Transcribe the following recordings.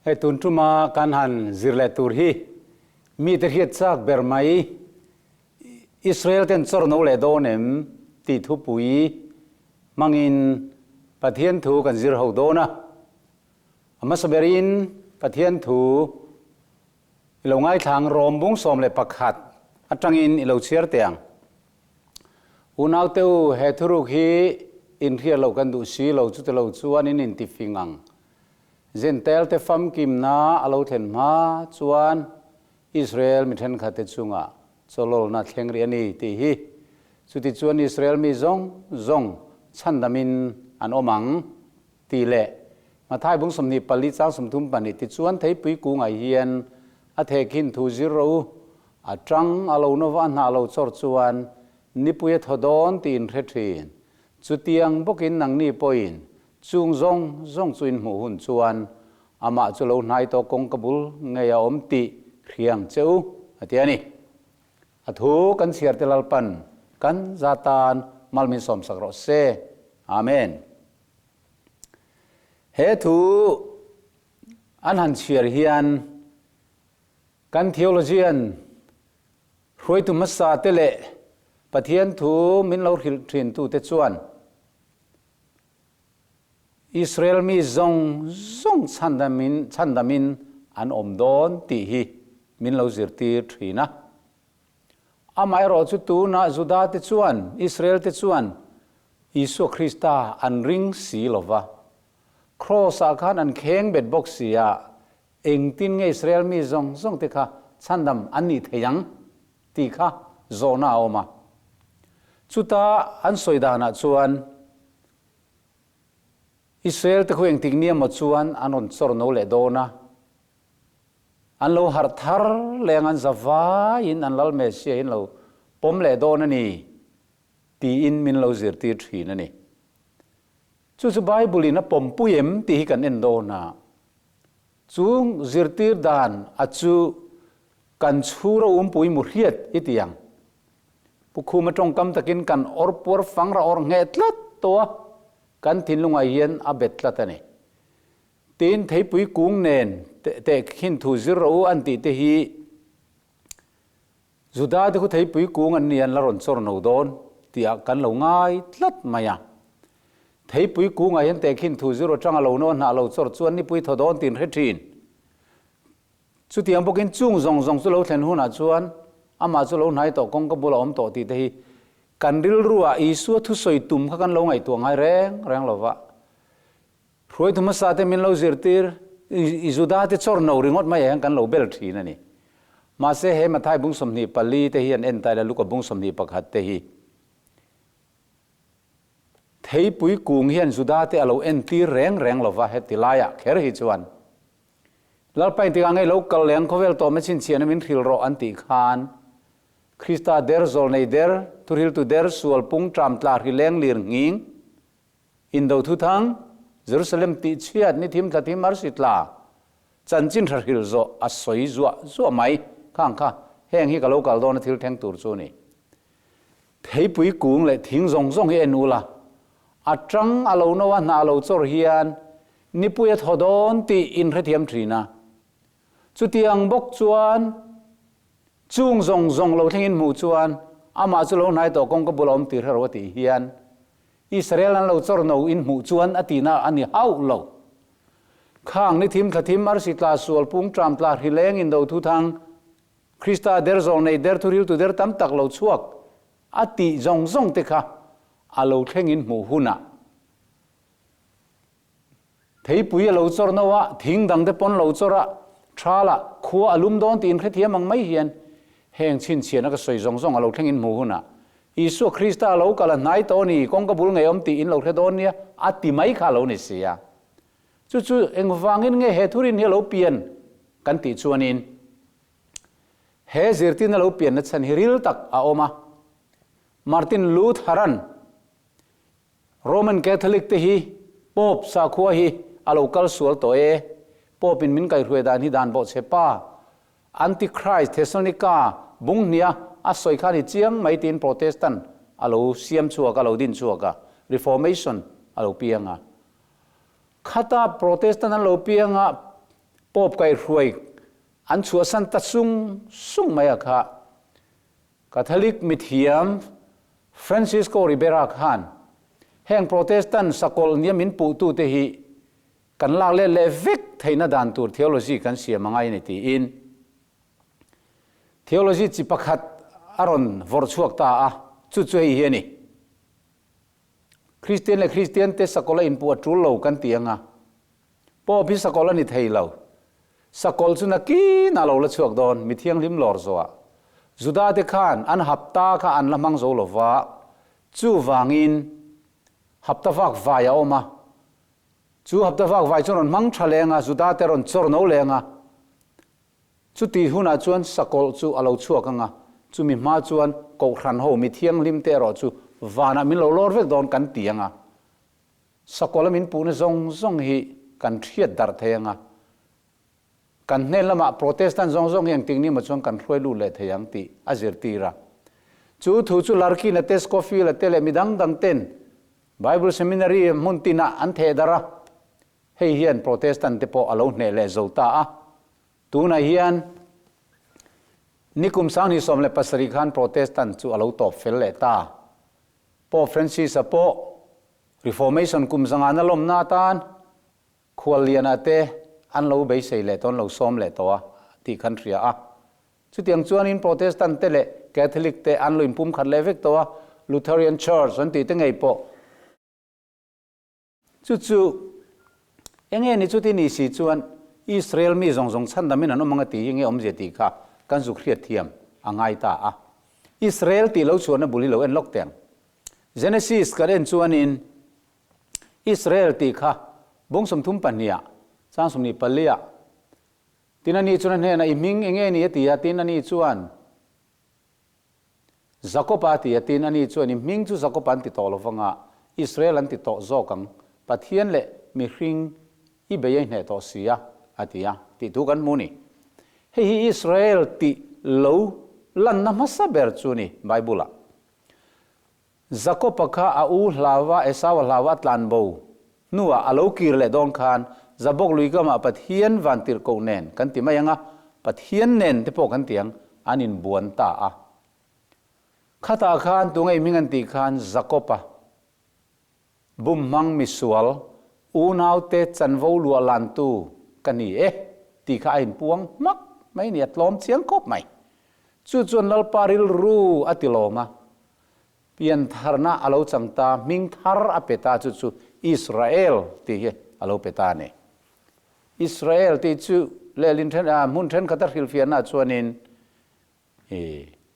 He tuntuma kanhan zirle turhi mi terhiat sak bermai Israel ten chor no le donem ti thu pui mangin pathian thu kan zir ho dona amasaberin pathian thu ilongai thang rom bung som le pakhat atangin ilo chiar teang unau teu he thuru hi in ria lo kan du si lo chu te lo chuan in ti fingang zentel te fam kim na alo then ma chuan Israel mi then khate chunga cholol na thlengri ani ti hi chuti chuan Israel mi zong chandamin an omang ti le mathai bung somni pali chang somthum pani ti chuan thei pui ku ngai hian a thekin thu zero atang alo nova na alo chor chuan nipuye thodon tin rethin chutiang bokin nang ni poin chung zong chuin mu hun chuan ama chulo nai to kong kabul ngeya om ti khiang cheu atiani athu kan siar telal pan kan zatan malmin som sakro se amen he thu an han siar hian kan theologian roi tu masa tele pathian thu min lo thin tu te chuan Israel mi zong chandamin an omdon ti hi min lo zirti thina amai ro chu tu na juda te chuan Israel te chuan Isu Krista an ring si lova cross a khan an kheng bet box sia engtin nge Israel mi zong te kha chandam ani theyang ti kha zona oma chuta an soidana chuan Israel te khueng ting niam chuan anon chor no le dona an lo har thar lengan zawa in an lal me sia in lo pom le dona ni ti in min lo zir ti thin ani chu bible in a pom puem ti kan en dona chung zir tir dan achu kan churo pui mu riat itiang pukhu ma tong kam takin kan or por fangra or nge tlat to kan thin lunga hian a bet tlatani tin thei pui kung nen te khin thu zero an ti te hi juda te khu thei pui kung an nian la ron chor no don tia kan lo ngai tlat maya thei pui kung a hian te khin thu zero tanga lo no na lo chor chuan ni pui thodon tin rethin chu tiang bokin chung zong chu lo thlen huna chuan ama chu lo nai to kong ka bula om to ti te hi kanril ruwa Isu thu soi tum kha kan lo ngai tu ngai reng lova roi tu ma sa te min lo zirtir izuda te chor no ringot ma yang kan lo bel thin ani ma se he mathai bung somni pali te hi an en tai la luka bung somni pakhat te hi thei pui kung hian zuda te alo en ti reng lova he tilaya kher hi chuan lalpai ti ngai lo kal leng khovel to ma chin chian min thil ro an ti khan Krista der zol nei der turil tu der sual pung tram tlar hi leng lir nging in do thu thang Jerusalem ti chiat ni thim thatim mar sitla chanchin thar hil zo a soi zo mai khang kha heng hi ka lokal don thil theng tur chu ni thei pui kung le thing zong hi enula atang alo no wa na alo chor hian ni puya thodon ti in rethiam thrina chutiang bok chuan chung zong lo thengin mu chuan ama chu lo nai to kong ka bulom tir ro ti hian Israel an lo chor no in mu chuan atina ani hau lo khang ni thim thathim mar sitla sual pung tram tla hileng in do thu thang Krista der zol nei der thuril tu der tam tak lo chuak ati zong te kha alo thengin mu huna thei pui lo chor no wa thing dang te pon lo chora thala khua alum don tin khethiam ang mai hian heng chin chian ka soi zong alo thengin mu huna Isu Krista lo kala nai to ni kong ka bul ngai om ti in lo thedon nia ati mai kha lo ni sia chu engwangin nge he thurin he lo pian kan ti chuanin he zirtin lo pian na chan hiril tak a oma Martin Lutheran Roman Catholic te hi pop sa khuwa hi alo kal sual to e popin min kai ruai dan hi dan bo chepa Antichrist Thessalonica bung nia a soi khani chiang mai tin Protestant alo siam chuaka alo din chuaka Reformation alo pianga khata Protestant alo pianga ปอบไก่รวยอันชัวสันตัดซุงไม่อะค่ะคาทอลิกมิเทียมฟรานซิสโกริเบราคานแห่งโปรเตสแตนต์สกอลเนียมินปูตูเตหิกันลากเล่เลวิกไทยนาดานตูเทโอโลจีกันเสียมังไงในตีอินเทโอโลจีจิปขัดอารอนวอร์ชวกตาอะจุดช่วยเฮียนี่คริสเตียนและคริสเตียนเตสกอลอินปูอัตรูโลกันเตียงอะพอพิสกอลนี่ไทยเราสกอลสุนักีนาโลละชวกโดนมิเทียงลิมลอร์โซะจุดาเตขานอันหับตาข้าอันละมังโซโลวะจูวางินหับตาฟักวายเอามาจูหับตาฟักวายจนมังทะเลงะจุดาเตรอนจอร์โนเลงะจุตีหุนาจวนสกอลจูอาโลชวกังะจูมีมาจวนกครันโฮมิเทียงลิมเตรอจูวานามิโลลอร์เวกโดนกันเตียงะสกอลมินปูนซงฮีกันเทียดดาร์เทียงะกันเนลมาโปรเตสแตนต์ซงยังติงนี่มาชวนกันรวยลู่เลทยังตีอาเจตีระจูทูจูลาร์กีนเตสโคฟิลเตเลมิดังดังเต้นไบเบิลเซมินารีมุนตินาอันเทดาระเฮียนโปรเตสแตนต์เตปออาลูเนเลโซตาตูนาเฮียนนิคุมสังนิสมเลปัสริคันโปรเตสแตนต์จูอาลูตอบเฟลเลตาปอฟรานซิสปอรีฟอร์เมชันคุมสังอานาลมนาตานควอลียนาเตอันเราไปใส่เลตอนเราซ้อมเลตัวที่คันทรีอะชุดยังชวนอินโปรเตสแตนต์เตเลแคทอลิกเตอันเราอินปุ่มขัดเลเวกตัวลูเทอเรียนเชิร์ชสันติตั้งไงปอชุดยังไงนี่ชุดที่นี่สิชวนอิสราเอลมีส่งชันดามินันมังตียังไงอมเจติค่ะกันสุขเรียดเทียมอ่างไงตาอิสราเอลตีเราชวนนะบุรีเราเอ็นล็อกเตียงเจเนซิสก็เอ็นชวนอินอิสราเอลตีค่ะบงสมทุมปัญญาสร้างสมนิปเลียตินันนี่ชวนเนี่ยนะอิมิงยังไงนี่ตีตินันนี่ชวนจักรพรรดิตินันนี่ชวนอิมิงจูจักรพรรดิติโตโลฟังอ่ะอิสราเอลอันติโตโจกังปัทเฮียนเล่มีริงอีเบย์เนี่ยโตเสียอาทิยาติทุกันมูนี่เฮ้ยอิสราเอลติโลลันน้ำมัสเบอร์จูนี่ไบเบิลจักรพรรดิอาอูลาวาเอสาวลาวาตลันบูนัวอาลูกิร์เลดอนคานจะบอกลุยก็มาปัทเฮียนวันติร์โกเนนกันติมายังอ่ะปัทเฮียนเนนที่พวกกันเตียงอันนินบวนตาข้าตาคานตัวไงมิงันติคานจักรพรรดิบุมมังมิสวลอูนาวเตจันวูลัวลันตูกันนี่ตีข้าอินพวงมักไม่เนี่ยล้อมเสียงคบไหมจุนลลปาริลรูอติโลมาเปลี่ยนทารณะอาลูจังตามิงทาร์อเปตาจุอิสราเอลที่อาลูเปตาเนอิสราเอลที่จุเลลินเทนมุนเทนคัตริลฟิอานาชวนิน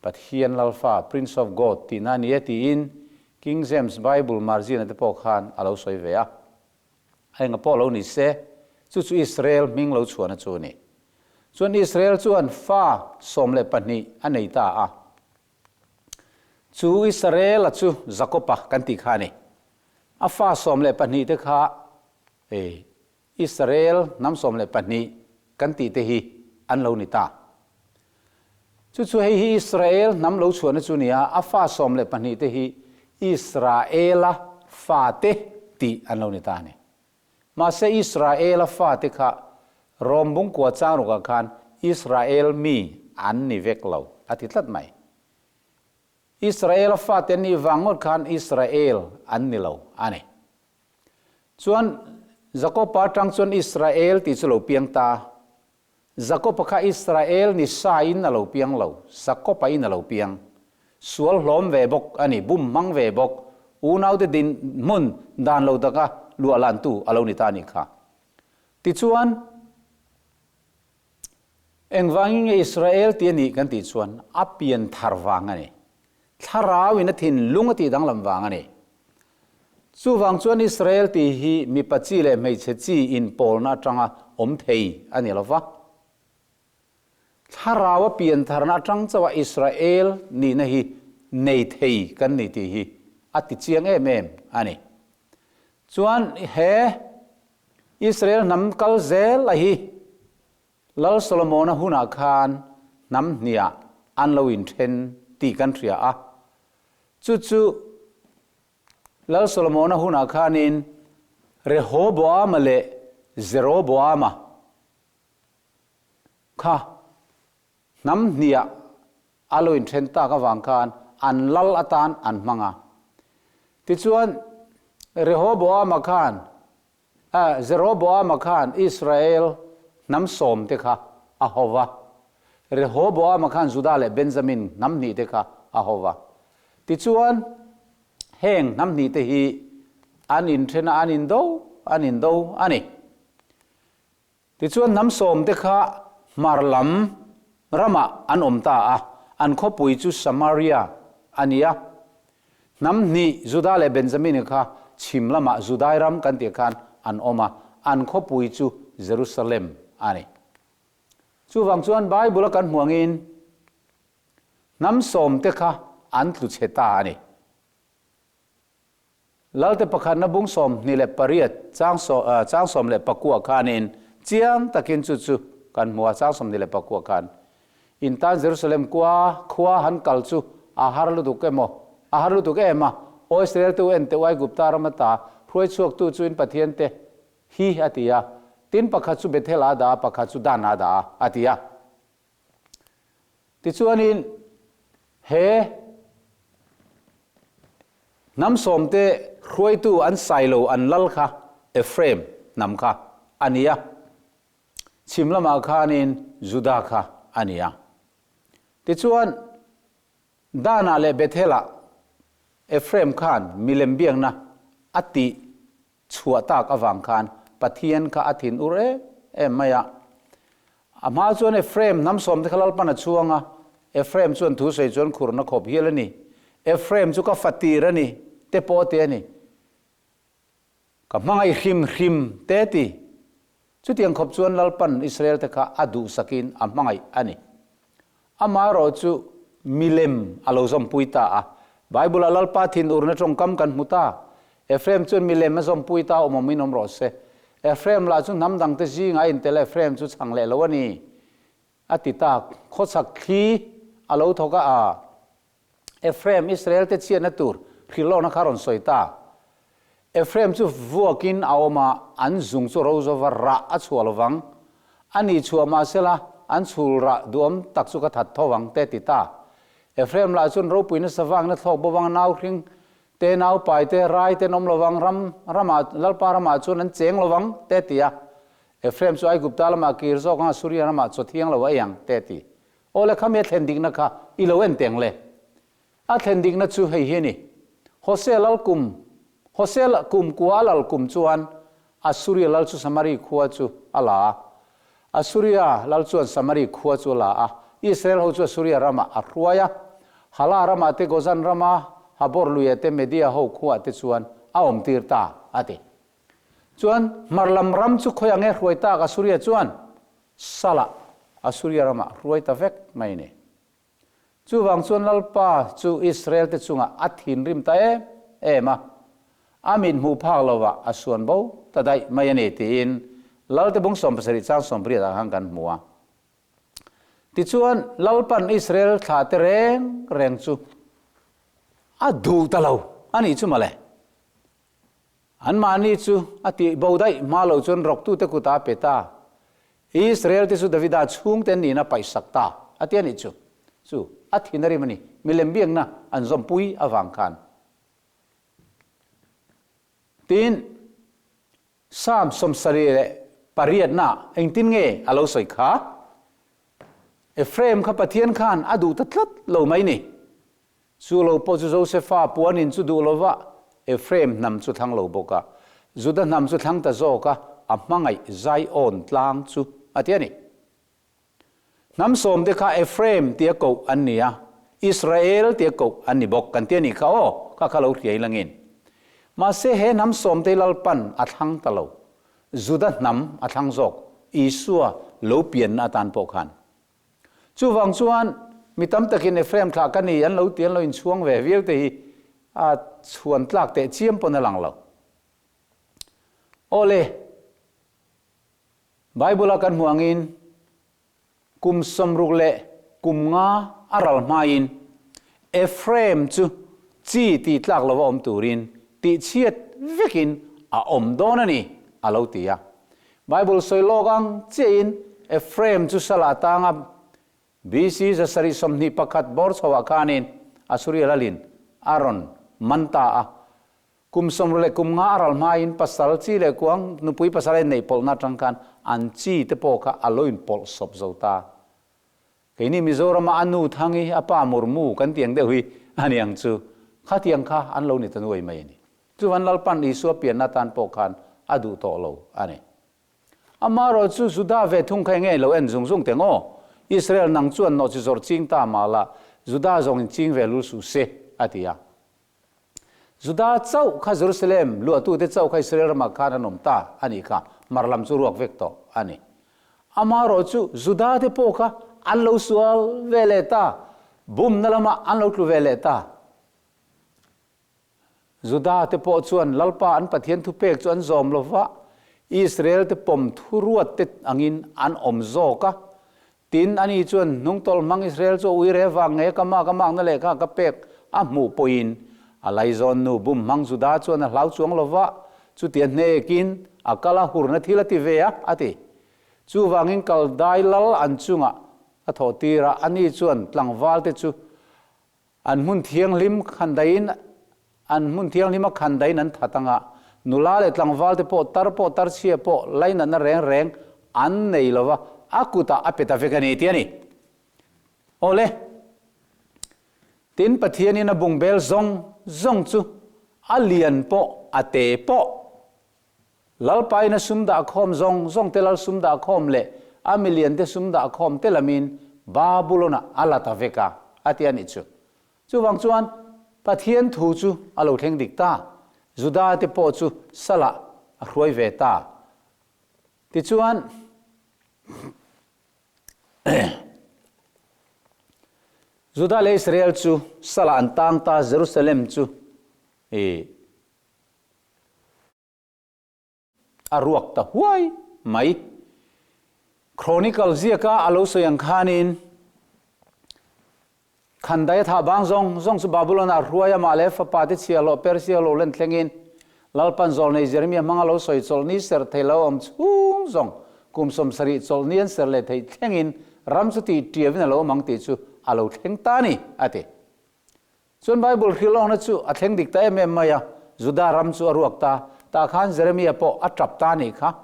ปัทเฮียนลลฟา Prince of God ที่นั่นเนี่ยที่อินKing James Bible มาร์จีนที่พวกขันอาลูสวยเวียไอ้เงาพอเรานี่เสจุอิสราเอลมิงเราชวนนะชวนี่ชวนอิสราเอลชวนฟ้าสมเลปันนี่อันไหนตาจูอิสราเอลจูจักรพรรดิกันติขานี่ฟ้าสมเลปันนี่เด็กข้าอิสราเอลน้ำสมเลปันนี่กันติเตหีอันเรานี่ตาจูให้อิสราเอลน้ำเราชวนนะชวนี่ฟ้าสมเลปันนี่เตหีอิสราเอลฟาเตติอันเรานี่ตาเนี่ยมาเสอิสราเอลฟาเตค่ะรอมบุงกวาจางรุกขานอิสราเอลมีอันนิเวกเราอาทิตย์ละไหมอิสราเอลฟาเตนี่วังหมดขานอิสราเอลอันนี้เราอันนี้ส่วนจักรพรรดิทางส่วนอิสราเอลที่สุเราเพียงตาจักรพรรดิอิสราเอลนี่สายอินเราเพียงเราจักรพรรดิเราเพียงสวลล้อมเวบกอันนี้บุ้มมังเวบกอูนาวเดดินมุนดานเราตะกะลัวลันตูอาลูนิตานิค่ะติชวนเอ็งวังอิสราเอลที่นี่กันติชวนอัปเปียนทารวังอันนี้ทาราวินทินลุงติดังลำวังอันนี้สู้วังชวนอิสราเอลที่ฮีมีปัจจิเลไม่เชจีอินโปลนาจังอมเทยอันนี้ละวะถ้าเราว่าเปลี่ยนฐานะจังจะว่าอิสราเอลนี่นะฮีในเทยกันนี่ที่ฮีอัติเชียงเอเมมอันนี้ส่วนอิสราเอลนำกัลเซลละฮีลลโซโลมอนหุนาคานนำเนี่ยอันลวินเทนตีกันเรียจุลลโซโลมอนหุนาคานินเรโฮบวามาเลเซโรบวามา ค่ะน้ำเนี่ยอารมณ์เทนตากวางคานอันลัลอตานอันมังอ่ะที่ส่วนเรโฮโบอามาคานเจโรโบอามาคานอิสราเอลน้ำสมเตค่ะอาโฮวาเรโฮโบอามาคานจุดาเลเบนจามินน้ำนี่เตค่ะอาโฮวาที่ส่วนแห่งน้ำนี่เตฮีอันอินเทนอันอินโดอันนี้ที่ส่วนน้ำสมเตค่ะมาร์ลัมรามาอันอมตาอันข้อปุยจุสมารียอันนี้น้ำนี่จุดาเลเบนจามินค่ะชิมละมาจุดารัมกันเตียกันอันอมาอันข้อปุยจุเยรูซาเล็มอันนี้จู่ฟังส่วนไบเบิลกันห่วงอินน้ำสมเตค่ะอันตุเชตาอันนี้แล้วแต่ประคันนบุงสมนี่แหละปริยัติจ้างสมเลยปักกัวคานินเจียงตะกินจู่กันหัวจ้างสมนี่แหละปักกัวกันอินตานเยรูซาเล็มกัวขวาหันกัลจู่อาหารลุตุกเอโมอาหารลุตุกเอมาโออิสราเอลตัวเอ็นเตไว้กุปตารมาตาพรวยชวกตู้จุนปะเทียนเตฮีอาติยาตินปักขัดจู่เบเทลาดาปักขัดจู่ดานาดาอาติยาติดส่วนนี้เฮน้ำสมเตรวยตู้อันไซโลอันลัลค่ะเอฟเรมนำค่ะอันนี้ชิมละมาคานินจูดาค่ะอันนี้ติดส่วนดานาเลเบเทลาเอฟเรมขานมิเลมเบียงนะอติชัวตากอวังขานปะเทียนค่ะอธินอุเรไม่ยะอามาส่วนเอฟเรมน้ำสมที่เขาเล่าปันช่วงเอฟเรมส่วนทุเสยส่วนขุรนักขบเฮียลนี่เอฟเรมจุกฟัตตีระนี่เตโปเตนี่กับมังไอริมเตติจุดยังขบส่วนเล่าปันอิสราเอลแต่ค่ะอดูสกินอามังไออันนี้อามาเราจุมิเลมอโลซอมปุยตาไบเบิลเล่าปัทินอุรนัตรงคำกันมุตาเอฟเรมจุนมิเลมมาซอมปุยตาอมมินอมรอเซเอฟเรมลาจุนน้ำดังเตจิงไออินเตเลเฟรมจุสังเลลวนี่อติตาโคสักขีอโลทกะเอฟเรมอิสราเอลเตเชียนตูร์พิโลนักคารอนสอยตาเอฟเรมจุวัวกินเอามาอันซุงจุโรซวาระอัชัวลวังอันนี้ชัวมาเสละอันชัวระดวมตักสุกทัดทวังเตติตาเอฟเรมลาจุนรูปุยนสว่างนัททบวังนาวคริงเตนาวไปเตไรเตนอมลวังรำมาลปารมาจุนนั้นเจงลวังเตติยาเอฟเรมช่วยกุบตาลมากีรโซกันสุริยามาจุดเที่ยงละวะยังเตติโอเลขมีเทนดิกนะคะอีเลเวนเตียงเลยอาเทนดิกนัดชูให้เฮนี่โฮเซลลกุมกัวลลกุมจวนอัสสุริยลลชูสมารีขวจูอัลาอัสสุริยลลชูสมารีขวจูลาอิสราเอลจูสุริยรามาอัรวายะฮาลารามาเตโกซันรามาฮับอร์ลุยเตเมดียาฮูขวเตจวนอาอมตีร์ตาอติจวนมาร์ลัมรัมจูขยังเอรวยตากับสุริยจวนสละอัสสุริยรามารวยตาเฟกไม่เนี่ยจู่วังส่วนลลปาจู่อิสราเอลติดจุงอัดหินริมตามาอามินหูพากลาวะอัส่วนเบาแต่ได้ไม่เนี่ยตีนลลติบงสมภาษาจ้างสมปริยาหังกันมัวติดส่วนลลปันอิสราเอลขาดแรงจู่อัดดูตะลาวอันนี้จู่มาเลยอันมานี่จู่อัติเบาได้มาลาวจนรกตู้เตกุตาเปตาอิสราเอลที่สุดดาวิดาชุ่งเต็นนี่นะไปสักตาอันที่นี่จู่อัฐินาริมันนี่มิเลมเบียงนะอันซอมปุยอวังคันทีนสามสมสรีเลปริยัดนะเองตินเงอโลสอยขาเอฟเรมขับปะเทียนขันอดูตัดลัดโลไม่นี่จู่โลปอจูโจเซฟาปวนินจู่ดูโลวะเอฟเรมนำจู่ทางโลบกะจู่ดนำจู่ทางตะโจกะอับมังไอใจอ่อนตลางจู่อันที่นี่น้ำสมเด็กข้าเอฟเรมเตียกอันนี้อิสราเอลเตียกอันนี้บอกกันเตียนี่เขาข้าเราเรียนลังเงินมาเสเหน้ำสมเตลลปันอัฐังตะโลจุดน้ำอัฐังจอกอิสัวโลเปียนอาตานปกขันจู่วังจวนมีตั้มตะกินเอฟเรมขลากันนี่ยันเราเตียนเราอินช่วงเววิลเตยชวนตลากเตะเชี่ยมปนหลังเราโอเลไบเบิลกันห่วงอินกุมสมรุกเละกุมงาอารัลมาอินเอฟเรมจูจีตีตลากละวอมตูรินตีเชียดเวกินอาอมโดนนี่อาลูตียาไบเบิลสอยโลกังเจน Ephraim chu sala tanga BC zasari somni pakhat bor chawa kanin Asuri lalin Aaron manta a kum somle kum nga aral main pasal chi le kuang nupui pasal nei pol na tangkan an chi te poka aloin pol sop zota keini Mizoram anu thangi apa murmu kan tiang de hui aniang chu khatiang kha an lo ni tanoi mai ni chu van lalpan isu pian na tan pokhan adu to lo ani amaro chu Juda ve thung khai nge lo en zung zung tengo Israel nang chuan no chi zor ching ta mala Juda zong ching ve lu su se atia Juda chau kha Jerusalem lu atu te chau kha Israel ma khan anom ta ani kha marlam chu ruak vek to ani amaro chu Juda te po kha an lo sual vele ta bum nalama an lo tlu vele ta Juda te po chuan lalpa an pathian thu pek chuan zom lova Israel te pom thuruat te angin an om zo ka tin ani chuan nungtol mang Israel chu uire wang nge kama na le ka ka pek a mu poin alai zon nu bum mang Juda chuan a hlau chuang lova chu tian ne kin akala hurna thila ti ve a ati chu wangin kal dai lal an chunga a thotira ani chuan tlangwal te chu an mun thiang lim khandain an mun thiang lim khandain an thatanga nula le tlangwal te po tar chia po laina na reng an nei lova akuta apeta vekani tiani ole tin pathiani na bungbel zong chu alian po ate po lalpai na sumda khom zong telal sumda khom le amilian te sumda khom telamin babulona alata veka atiani chu wang chuan pathian thu chu alo theng dikta Juda te po chu sala roi veta ti chuan Juda le Israel chu sala antang ta Jerusalem chu aruak ta huai mai Chronicle ziaka alo soyang khanin khandai tha bang zong su Babylon a ruaya male fa pa te chialo Persia lo len thlengin lalpan zol nei Jeremia mangalo soi chol ni ser thelo om chung zong kum som sari chol nian ser le thei thlengin ramsuti tiavin lo mang ti chu alo thleng ta ni ate chon Bible khilong na chu a thleng dik ta em maya Juda ram chu aruak ta khan Jeremia po atrap ta ni kha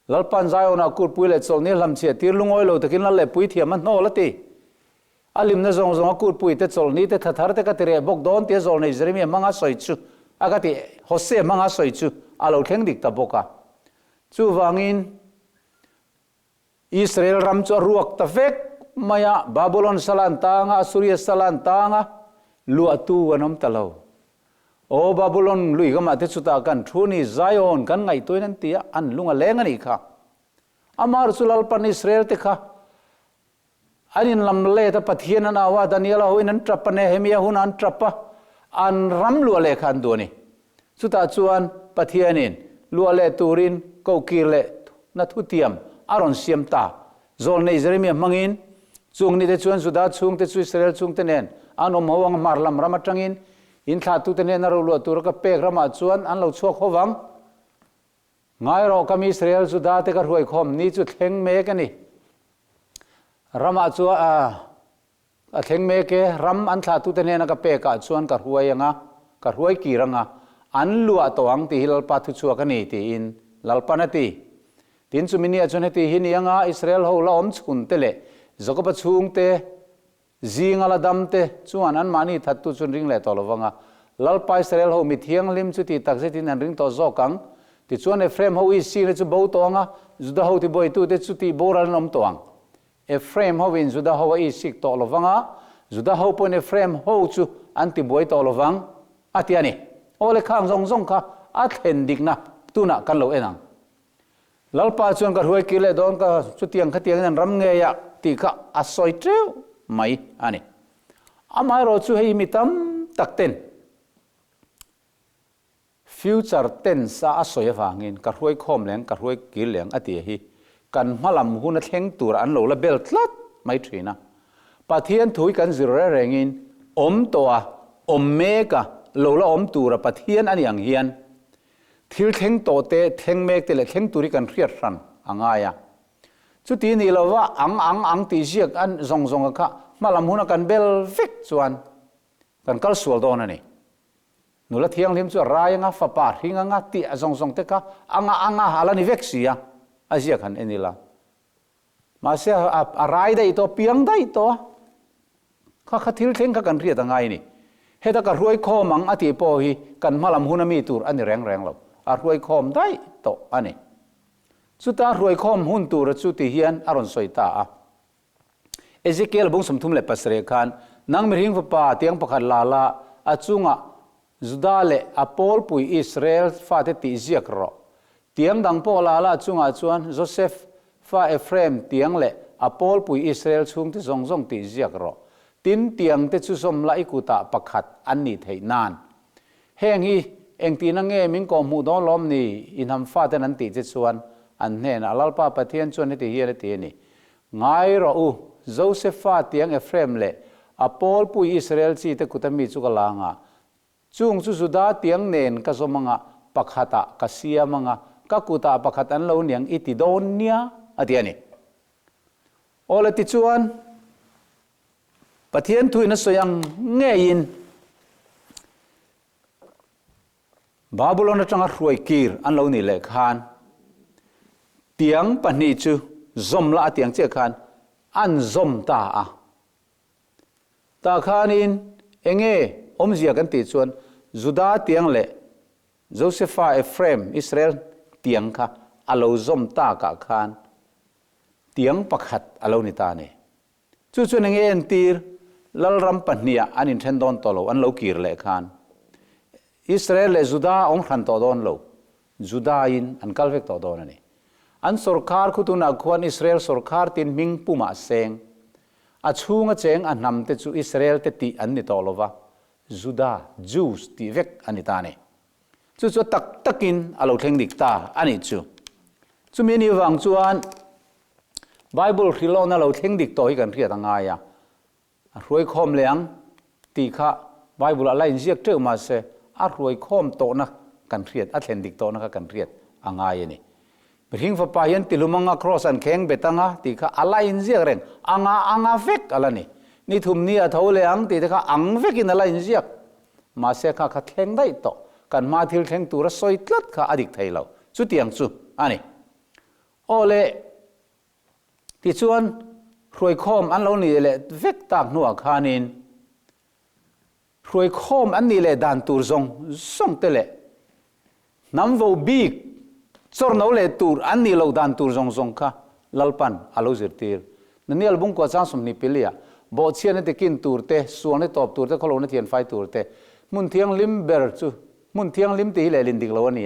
lalpan zaiona kur puile chol ni lam che tir lungoi lo takin la le pui thiam an no lati alim na zong akur pui te chol ni te thathar te ka tere bok don te zol nei Jeremia manga soi chu agati Hosea manga soi chu alo thleng dik ta boka chu wangin Israel ram chu ruak ta vek maya Babylon salan tanga Assyria salan tanga lu atu wanom talo o Babylon lui gama te chuta kan thuni Zion kan ngai toinan tia an lunga lengani kha amar sulal pan Israel te kha anin lam le ta pathian an awa Daniel ho in an trappa Nehemia hun an trappa an ram lu le khan do ni chuta chuan pathianin lu le turin ko kirle na thutiam aron siam ta zol nei Jeremia mangin chung ni te chuan Juda chung te chu Israel chung te nen anom howang marlam ramatangin in tha tu te nen ro lu tur ka pek rama chuan an lo chuak howang ngai ro kam Israel Juda te ka ruai khom ni chu thleng me ka ni rama chu a thleng me ke ram an tha tu te nen ka pe ka chuan ka ruai ki ranga an lu atawang ti hilal pa thu chu ka ni ti in lalpanati tin chu mini achone ti hin yanga Israel ho la om chun tele zokopa chung te zingala dam te chuan an mani thattu chun ring le tolowanga lalpa Israel ho mi thiang lim chu ti takse tin an ring to zokang ti chuan Ephraim ho i si le chu bo tonga Juda ho ti boi tu te chu ti boral nom toang Ephraim ho win Juda ho i sik tolowanga Juda ho pon Ephraim ho chu an ti boi tolowang atiani ole khang zong kha a thlen dikna tuna kan lo enang lalpa chuan ka ruai kile don ka chutiang khatiang nan ram nge ya ti kha asoi treu mai ani amai ro chu hei mitam takten future tense sa asoi wangin ka ruai khom leng ka ruai kil leng ati hi kan malam hun thleng tur an lo la bel tlat mai thina pathian thui kan zirre rengin om toa om meka lo la om tura pathian aniang hian thil thleng to te thleng mek te le thleng turi kan riat ran angaya ชุดที่นี่เราว่าอังตีเสียกอันซงค่ะมาลำหุ่นกันเบลฟิกส่วนกันกัลสวลโดนนี่นูละเทียงลิมชัวรายงาฟ้าป่าหิงงาตีซงเตค่ะอังฮาลานิเวกซียอาเซียกันเอ็นี่ละมาเสียอะไรได้ตัวเปียงได้ตัวข้าขัดทิลเทงกันเรียดยังไงนี่เฮตากรวยคอมังอธิปโหิกันมาลำหุ่นมีตูร์อันนี้แรงเรารวยคอมได้ตัวอันนี้สุดท้ายรวยคอมหุ่นตูร์สุดที่เฮียนอารอนสวยตาเอเซเกลบุ้งสมทุมเล็บปัสเรกันนังมีหิงฟ้าป่าเตียงปะขัดลาลาอาจุงะจุดาเลอพอลปุยอิสราเอลฟาเตติเซียกรอเตียงดังพอลาลาจุงะจวนโจเซฟฟาเอฟเรมเตียงเลอพอลปุยอิสราเอลชุงที่ซงติเซียกรอตินเตียงเตจุสมไลกุตาปะขัดอันนี้เทนานแห่งฮีเองตีนังเงมิงกอมูดอนล้อมนี่อินทำฟาเตนันติเจชวนอันเนนอลลปาปะเทียนชวนให้ตีเฮียนตีนี่ไงรอโจเซฟฟาเตียงเอฟเรมเลอพอลปุยอิสราเอลจีเตกุตมีจุกลางะจุงสุดาเตียงเนนก็สมังะปะขัดกเสียมังะก็กุตาปะขัดอันเหล่านี้อิติโดนเนียอันนี้นี่โอเลติชวนปะเทียนทุยนัสยังเงยินบาบิโลนจังรวยกีร์อันเหล่านี้เลยขานเตียงปนิจูซอมละเตียงเจ้าขานอันซอมตาตาขานินเองอมเสียกันติดส่วนจุดาเตียงเล่โจเซฟาเอฟเรมอิสราเอลเตียงค่ะอัลโลซอมตากะขานเตียงปักขัดอัลโลนิตานี่จู่ๆเองตีร์ลลรัมปันเนียอันอินเทนดอนตโลอันโลกีร์เล่ขานอิสราเอลและจุดาองขันตอดอนโลจุดาอินอันกัลเวกตอดอนนี่อันสุรคาร์คุตุนักขวัญอิสราเอลสุรคาร์ตินมิงปุมาเซงอาชูงเจงอันนำเตจูอิสราเอลเตติอันนิตอลวะจุดาจูสติเวกอันนิตานี่จู่ๆตักกินอาลูเทงดิกตาอันนี้จู่มีนิวังจวนไบเบิลฮิโลน่าเราเทงดิกตัวให้กันเรียตั้งไงรวยคอมเลี้ยงตีข้าไบเบิลอะไรเรียกเจ้ามาเสรวยคอมโตนะกันเรียดอัตเลนดิกโตนะกันเรียดอังไงนี่เปหิงฟ้าป่ายันติลุมังครอสันแข็งเบตังตีข้าอะไรเรียกเร่งอังเวกอะไรนี่ทุ่มนี่เท่าเลี้ยงตีข้าอังเวกินอะไรเรียกมาเสข้าขัดแข็งได้โตกันมาทิลแข็งตัวสอยตลัดข้าอดีตไทยเราจุดเตียงจุอันนี้โอเล่ที่ชวนรวยคอมอันเรานี่แหละเวกตากนัวขานินรวยคอมอันนี้แหละดันตูร์ซงเตเล่น้ำวูบีกจอร์นเอาเล่ตูร์อันนี้เราดันตูร์ซงค่ะลัลปันอาลูจิร์ตีร์นั่นนี่อัลบุ้งกว่าจ้างสมนิพิเลียบ่เชียนเตกินตูร์เตส่วนในตอบตูร์เตเขาลงในเทียนไฟตูร์เตมุนเทียงลิมเบอร์จูมุนเทียงลิมตีเล่ลินดิกลวันนี้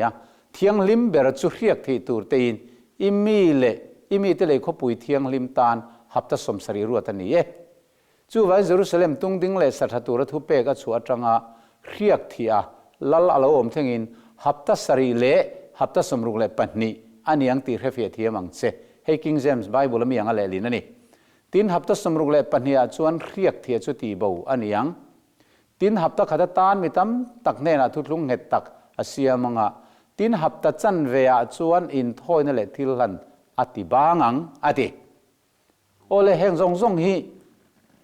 เทียงลิมเบอร์จูเรียกที่ตูร์เตอินอิมีเตเล่ขบุยเทียงลิมตานฮับตัดสมสรีรัวตันนี้จู่ไว้เยรูซาเล็มตุงดิ้งเล่สัตว์ตัวรัทุเปกชัวจังเรียกที่ลัลอาลอมเทงินฮับตัดสรีเล่ฮับตัดสมรุกเล่ปันนี้อันนี้ยังตีเรฟเฟียที่มังเซให้คิงเจมส์ไบเบิลมีอย่างอะไรลินนี่ตินฮับตัดสมรุกเล่ปันนี้ชวนเรียกที่จุดที่บ่อันนี้ยังตินฮับตัดขัดตานมิตำตักเนน่ะทุลุงเห็ดตักอาเซียมังตินฮับตัดจันเวียชวนอินทอยนั่นแหละทิลลันอติบางังอติโอเลเฮงซงฮี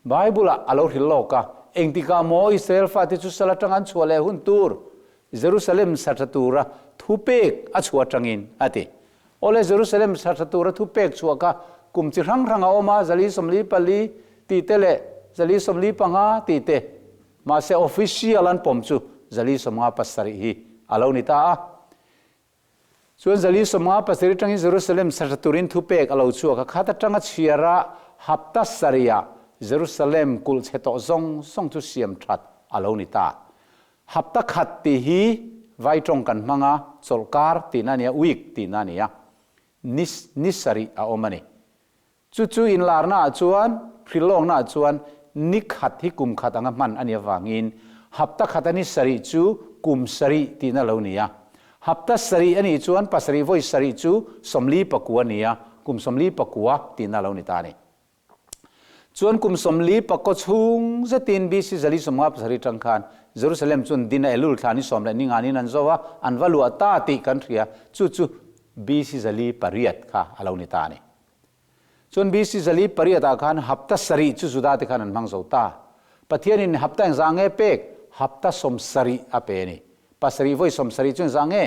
ไบเบิลอาลูฮิโลกะเองติกาโมอิสราเอลฟาติจุสละจังอันชัวเลหุนตูร์เยรูซาเล็มสัตตูระทุเปกอัชัวจังอินอติโอเลเยรูซาเล็มสัตตูระทุเปกชัวกะกุมจิรังเอามาจลีสมลีปลีตีเตเลจลีสมลีปังอาตีเตมาเซออฟฟิเชียลันปอมจูจลีสมงาปัสสริฮีอาลูนิตาส่วนจลีสมงาปัสสริจังอินเยรูซาเล็มสัตตูรินทุเปกอาลูชัวกะข้าตัดจังอัดเชียระฮับตัสสริยาเยรูซาเล็มกุลเชตอซงทุเซียมทัดอาลูนิตาฮับตักขัดตีฮีไว้ตรงกันมังอาโซลการ์ตีนันยาวิกตีนันยานิสริอาอมานีจู่ๆอินลาร์น่าจวนพริลองน่าจวนนิขัดที่กุมขัดอังมันอันนี้วางินฮับตักขัดนิสริจู่กุมสริตีนันเหล่านี้ฮับตักสริอันนี้จวนปัสริโวยสริจู่สมลีปกัวนี้กุมสมลีปกัวตีนันเหล่านี้ตานีจวนกุมสมลีปกชุงจะตีนบีซีจลีสมงาปัสริจังคานเยรูซาเล็มจวนดินเอลูลทานิสอมและนิงานินันโซวะอันวัลอัตตาติกันเรียจู่บีซีจลีปริยัดค่ะอาลูนิตานี chuan BC zali pariata khan hapta sari chu juda te khan an mang zo ta pathian in hapta zange pek hapta som sari ape ni pasari voi som sari chun zange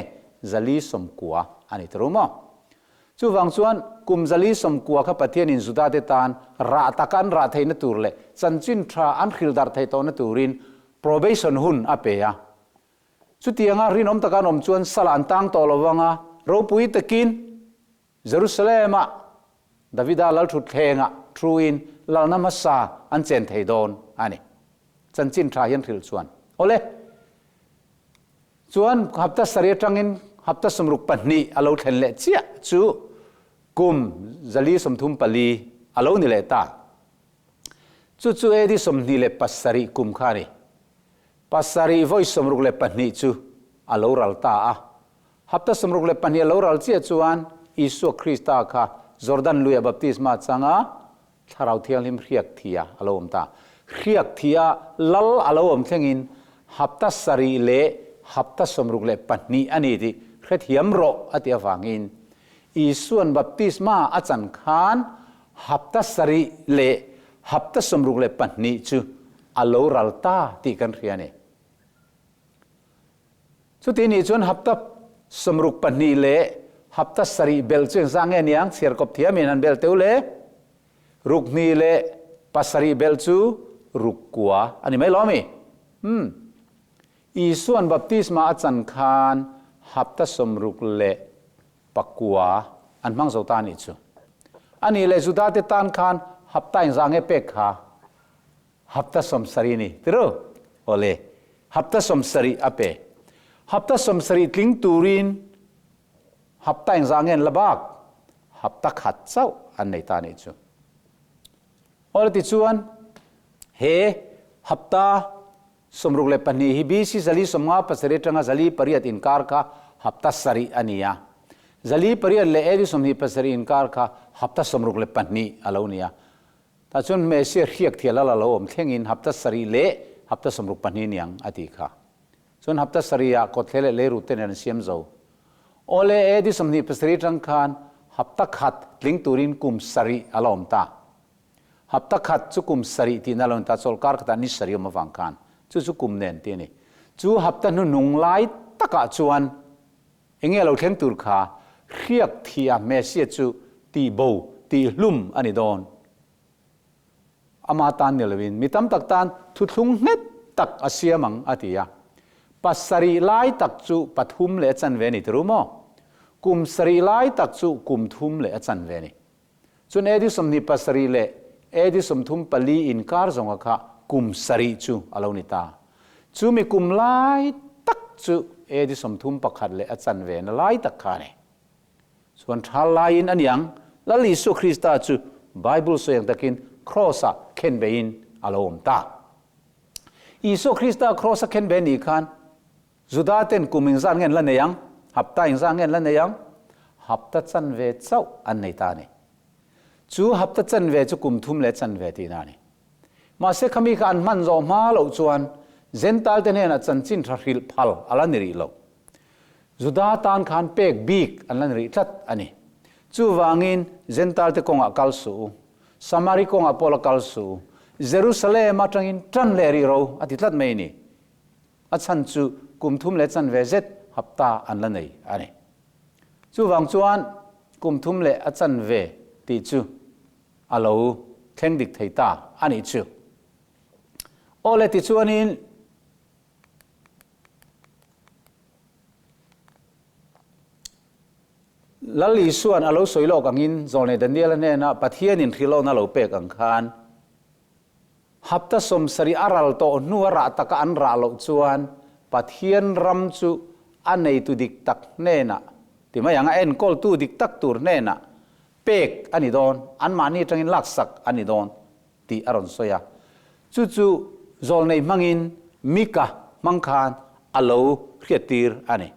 zali som kwa ani trumo chu wang chuan kum zali som kwa kha pathian in juda te tan ra takan ra theina turle chanchin tha an khildar thei to na turin probation hun ape ya chu tianga rinom takan om chuan salan tang to lowanga ro pui takin Jerusalem Davida lal thut thenga truin lalna masa an chen thei don ani chanchin tha hian thil chuan ole chuan hapta sari tangin hapta samruk panni alo thlen le chia chu kum zali somthum pali alo ni le ta chu edi somni le pasari kum khani pasari voi somruk le panni chu alo ral ta a hapta samruk le panni alo ral chia chuan Isu Krista kha Jordan luya baptisma changa tharau thialim riak thia alom ta riak thia lal alom thengin hapta sari le hapta somruk le panni ani ti khethiam ro atia wangin Isuan baptisma achan khan hapta sari le hapta somruk le panni chu alo ralta ti kan riani chu ti ni chun hapta somruk panni le hapta sari bel chen zange niang cher kop thiamin an bel teule rukni le pasari bel chu rukwa ani mai lomi Isuan baptisma achan khan hapta somruk le pakwa an mang zota ni chu ani le juda te tan khan hapta zange pek kha hapta som sari ni tiro ole hapta som sari ape hapta som sari tling turin hapta zangen labak hapta khat chau an nei ta ni chu or ti chuan he hapta somruk le pani hi bi si zali somma pasare tanga zali pariat inkar kha hapta sari ania zali pariat le edi somni pasari inkar kha hapta somruk le pani alonia ta chun me se khiak thiala la lo om thengin hapta sari le hapta somruk pani niang ati kha chun hapta sari ya ko thlele le ru ten an siam zo ole edi somni pasari tang khan hapta khat tling turin kum sari alom ta hapta khat chu kum sari ti nalon ta chol kar khata ni sari ma wang khan chu kum nen ti ni chu hapta nu nung lai taka chuan enge lo thleng tur kha khiak thia me sia chu ti bo ti hlum ani don ama tan ne lewin mitam tak tan thu thlung net tak asiamang atia pasari lai tak chu pathum le chan ve ni trumo kum sari lai tak chu kum thum le chan ve ni chun edi somni pasari le edi somthum pali inkar zonga kha kum sari chu aloni ta chu mi kum lai tak chu edi somthum pakhat le chan ve na lai tak kha ne chuan thal lai in aniang lali su Krista chu Bible soyang takin crossa khen be in alom ta Isu Krista crossa khen be ni khan juda ten kuming zan ngen la neyang hapta ing zan ngen la neyang hapta chan ve chau an nei ta ni chu hapta chan ve chu kum thum le chan ve ti na ni ma se khami khan man zo ma lo chuan zental ten na chan chin thril phal ala ni ri lo juda tan khan pek bik an lan ri that ani chu wangin zental te konga kalsu samari konga pola kalsu Jerusalem atangin tran le ri ro ati tlat mai ni achan chu kum thum le chan ve zet hapta an la nei ani chu wang chuan kum thum le achan ve ti chu alo thleng dik thei ta ani chu ole ti chuanin lali suan alo soilo kangin zone daniel ne na pathian in thilo na lo pek ang khan hapta som sari aral to nuara taka an ra lo chuan pathian ram chu anei tu dik tak ne na ti ma yang en kol tu dik tak tur ne na pek ani don an mani tangin laksak ani don ti aron soya chu zol nei mangin mika mangkhan alo khietir ani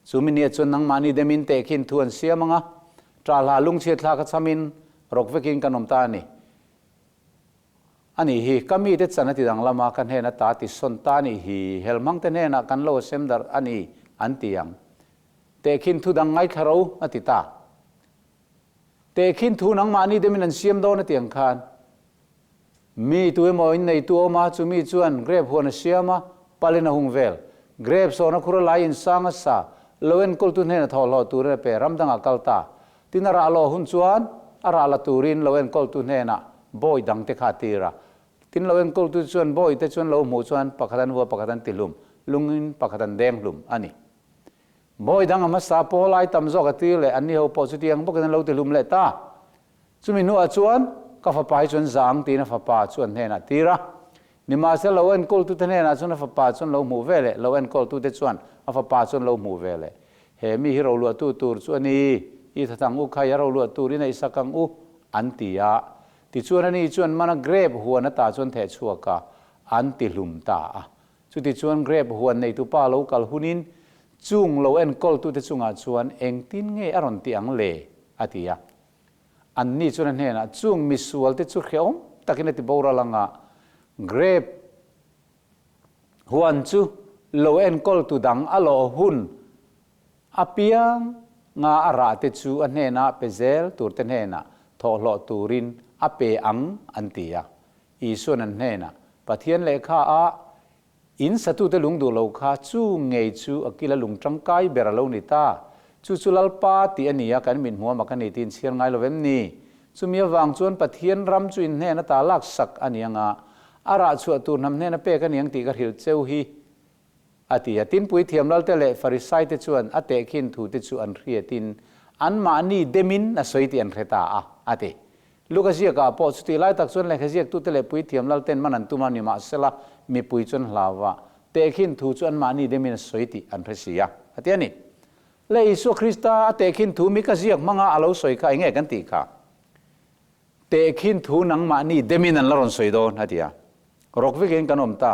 sumini chun nang mani demin te khin thuan siamanga trala lung che thla ka chamin rokvekin kanom ta ni ani hi kami te chanati dang lama kan he na ta ti son ta ni hi helmang te ne na kan lo semdar ani antiang te khin thu dang ngai tharo ati ta khiนทูนังมานี่เดมินันเสียมโดนเตียงคานมีตัวมอยในตัวมาจูมีจวนเกรบหัวนัเสียมาปาลินาหุงเวลเกรบโซนักครุลายินสังสาลเวนกอลตุนเฮนทอลอตูเรเปรัมดังอักลตาตินาราลอหุนจวนอาราลตูรินลเวนกอลตุนเฮนะบอยดังเตขาตีระตินลเวนกอลตุนจวนบอยเตจวนลหมูจวนปะขัดันวัวปะขัดันติลุมลุงอินปะขัดันแดงลุมอันนี้บอยดังอามาสาโพลายตัมโซกตีเลอันนี้เขาพอสุดยังปะขัดันลติลุมเลตาจุมินัวจวนก็ฟ้าป่าจวนจางตีนะฟ้าป่าจวนเฮนะตีระนิมาเซลเวนกอลตุนเฮนะจวนฟ้าป่าจวนลหมูเวเลลเวนกอลตุนเตจวนฟ้าป่าจวนลหมูเวเลเฮมีฮิโรลัวตูตูร์จวนนี้อีทังอุขายเราลัวตูรินในสักังอุอันติยาติชวนนี้ชวนมันเกรบหัวนัตตาชวนเทชัวกาอันติลุมตาชุดติชวนเกรบหัวในตุป้าโลกัลหุนินจุงโลเอ็นกอลตุเตจุงอาชวนเองตินเงอรอนติอังเลอติยาอันนี้ชวนเห็นจุงมิสวลเตจุเขียวตะกินติบอราลังะเกรบหัวจูโลเอ็นกอลตุดังอโลหุนอเปียงงาอาราเตจูอันเฮนะเปเซลตูร์เตนเฮนะทอลอตูรินอเปอังอันติยาอีส่วนอันเฮนะปะเทียนเลขาอาอินสตุเตลุงดูโลคาจูเงยจูอกิลลุงจังไกเบรลนิตาจูจุลลปาติอันนี้กันมินหัวมักันนิตินเชียงไงโลเวนนีจูมีวางจวนปะเทียนรำจูอินเฮนะตาลักสักอันยังอาราชัวตูนำเฮนะเปกันยังติกระหิลเจ้าฮีอติยาตินปุยเทียมลัลเตเลฟาริไซเตจวนอเตคินทูเตจวนเรียตินอันมานีเดมินอสวยติอันเรตาอติลูกเสียกับพอสุติไลตักจวนเลขเสียตุเตเลปุยเทียมลัลเตนมันอันตุมานิมาเสละมีปุยจวนลาวะเตคินทูจวนมานีเดมินสวยติอันเรเสียอติอันนี้เลอิสุคริสตาอเตคินทูมิกเสียมังอาลาวสวยค่ะเงี้ยกันติค่ะเตคินทูนังมานีเดมินันลารอนสวยโดนอติยารกวิเกนกันอมตา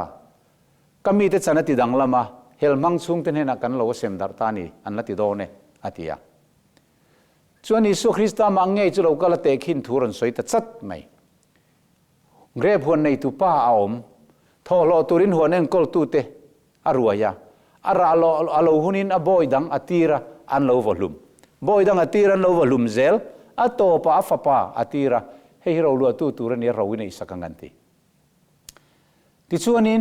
ก็มีแต่ชนะติดังละมาเฮลมังซุงเตนเฮนักันโลเซมดาร์ตานีอันละติโดเนอติยาส่วนอิสุคริสต์มังเงยจุลกาลเตคินทูรันสวยตัดซัดไหมเกรบหัวในตุป้าอมทอลอตุรินหัวเนนกอลตูเตอรัวยาอาราอโลหุนินอบอยดังอตีระอันโลวลุมบอยดังอตีระโลวลุมเซลอโตปาอัฟปาอตีระเฮฮิโรลัวตูตูรันเยราวินอิสักังกันติที่ส่วนนี้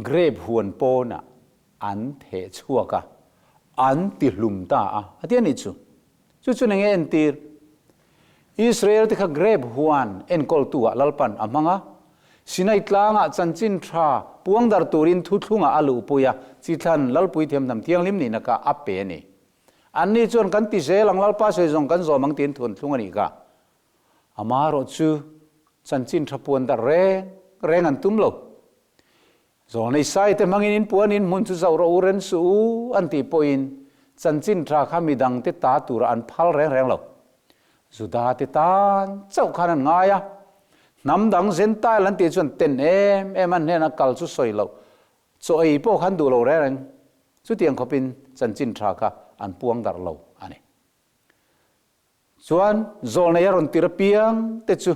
เกรบหัวโปนะอันเทชัวกะอันติลุมตาอันที่นี่จู่ๆนั่งเอ็นตีร์อิสราเอลที่เขาเกรบหัวเอ็นกอลตัวลัลปันอามังะสินัยตลางะจันจินทราปวงดาร์ตูรินทุลุงะอาลูปุยะจิทันลัลปุยเทียมทำเทียงลิมนี่นักอัปเปนี่อันนี้จนกันติเซลังลัลป้าเซจงกันโซมังตีนทุนลุงนี่กะอามารอจู่จันจินทราปวงดาร์เร่งอันตุ้มโลส่วนในไซต์มังอินปวนินมุนจุเจ้าเราอุเรนสูอันที่ปอินจันจินทราขามีดังเตตาตูระอันพัลแรงเราสุดาเตตาเจ้าขนาดง่ายน้ำดังเส้นใต้ลันตีจนเต็นมันเนี่ยนักกัลสุดสวยเราส่วนไอ้พวกขันดูเราแรงสุดที่ยังเขาเป็นจันจินทราขาอันปวงดาร์เราอันนี้ส่วนโซนในยารอนตีระเปียงเตจู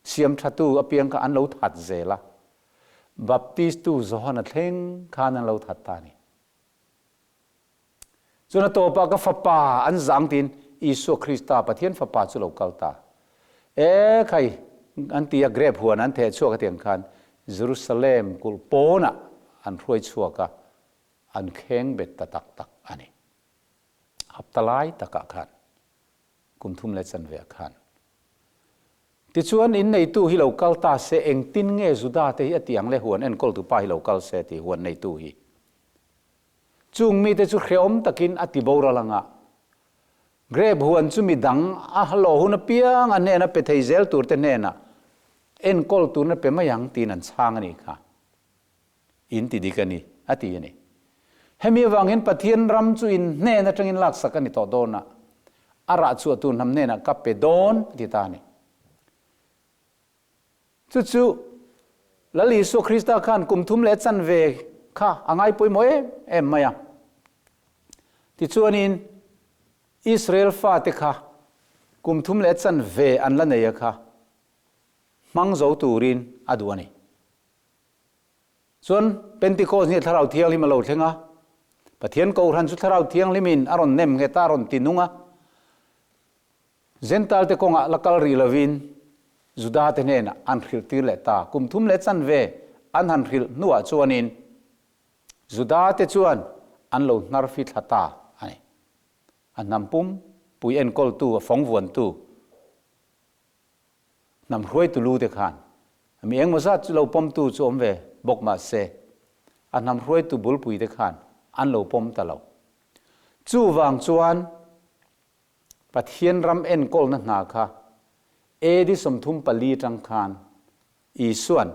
เสียมทัตูอเปียงก็อันเราถัดเจละบัพติสตูโซฮนัทเฮงขานันเราทัดตานีส่วนตัวปากฟ้าป่าอันจังตินอิสุคริสตาปะเทียนฟ้าป่าจุลกัลตาใครอันที่เกรบหัวนั้นเทชัวกเตียงคันเยรูซาเล็มกุลโปนะอันรวยชัวกอันเข่งเบ็ดตักอันนี้ฮับตะไลตะกะคันกุมทุมเลจันเวียคันที่ชวนอินในตู้ฮิโลกัลตาเสเองตินเงสุดาเตยติยังเลหัวเอ็นกอลตุป้าฮิโลกัลเสติหัวในตู้ฮิจุงมีแต่จุเขียวมตะกินอติบอระลังะเกรบหัวจุมีดังฮัลโหลหุนเปียงอันเนนะเปเทเซลตูร์เตเนนะเอ็นกอลตูนั้นเป็นมายังตีนันช่างนี่ค่ะอินติดีกันนี่อติยันนี่เฮมีวังเห็นปะเทียนรำจุอินเนนะจังอินลักสักกันนี่ต่อโดนนะอาราชัวตูนทำเนนะกับเปโดนติตานี่จู่ๆแล้วลิสุคริสต์ขันกุมทุมเลจันเวค่ะอ่างไอปุยมวยมายังที่ชวนอินอิสราเอลฟาติค่ะกุมทุมเลจันเวอันละเนียค่ะมังโจตูรินอดวนีส่วนเป็นติโคสเนี่ยถ้าเราเที่ยงลิมาโลเทงะปะเทียนโกรันสุดถ้าเราเที่ยงลิมินอารอนเนมเกตารอนตินุงะ Zental te konga lakal ri lovin Juda te nena an khil tir le ta kum thum le chan ve an han khil nuwa chuanin Juda te chuan an lo nar fi thata ani an nampum pui en kol tu phong vuan tu nam hroi tu lu te khan mi eng mo sa chu lo pom tu chu om ve bok ma se an nam hroi tu bul pui te khan an lo pom ta lo chu wang chuan pathian ram en kol na na kha edi somthum pali tang khan I suan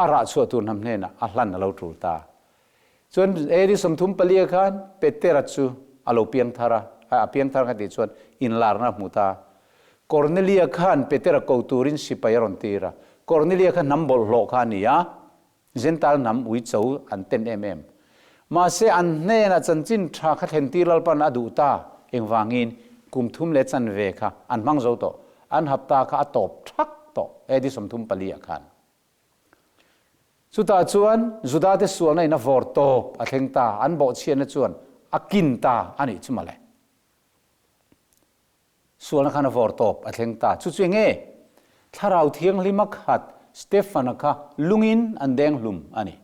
ara chu tu nam ne na a hlan lo tru ta chuan edi somthum pali khan petera chu alo piang thara a piang thar ka ti chuan in lar na muta Cornelia khan petera ko turin sipairon tira Cornelia khan nambol lo khan ya zental nam ui chau an 10 ma se an ne na chanchin tha kha then tiral pan adu ta engwangin kumthum le chan ve kha an mang zo to an hapta kha atop thak to edi somthum palia khan chuta chuan juda te sual na vor top a thlengta an bo chian na chuan akinta ani chumale sual na khan vor top a thlengta chu chu nge tharau thiang lima khat Stefana kha lungin an deng hlum ani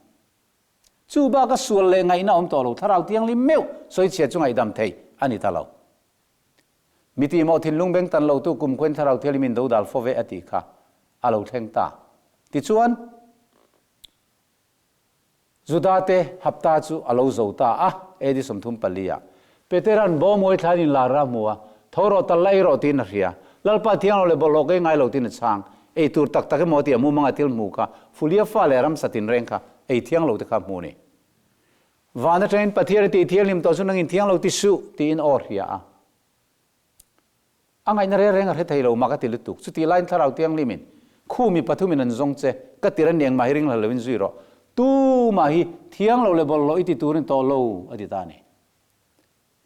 chu ba ka sual le ngai na om to lo tharau thiang lim meu soi che chungai dam thei ani ta lo miti mo thin lung beng tan lo tu kum kwen tharau thiang limin do dal fo ve ati kha alo thlengta ti chuan Juda te hapta chu alo zota a edi somthum palia peteran bo moi thanin la ra muwa thoro talai ro tin ria lalpa thiang le bolo ke ngai lo tin chang ei tur tak tak mo ti mu manga til mu ka fulia fa le ram satin reng kha ei thiang lo te kha mu ni wana train pathiar ti thiang lim to sunang in thiang lo ti su ti in or ria a angai na re reng a thei lo ma ka ti lu tuk chu ti line tharau tiang limin khu mi pathumin an zong che ka tiran neng ma hiring la lewin zero tu ma hi thiang lo le bol lo iti turin to lo adi ta ni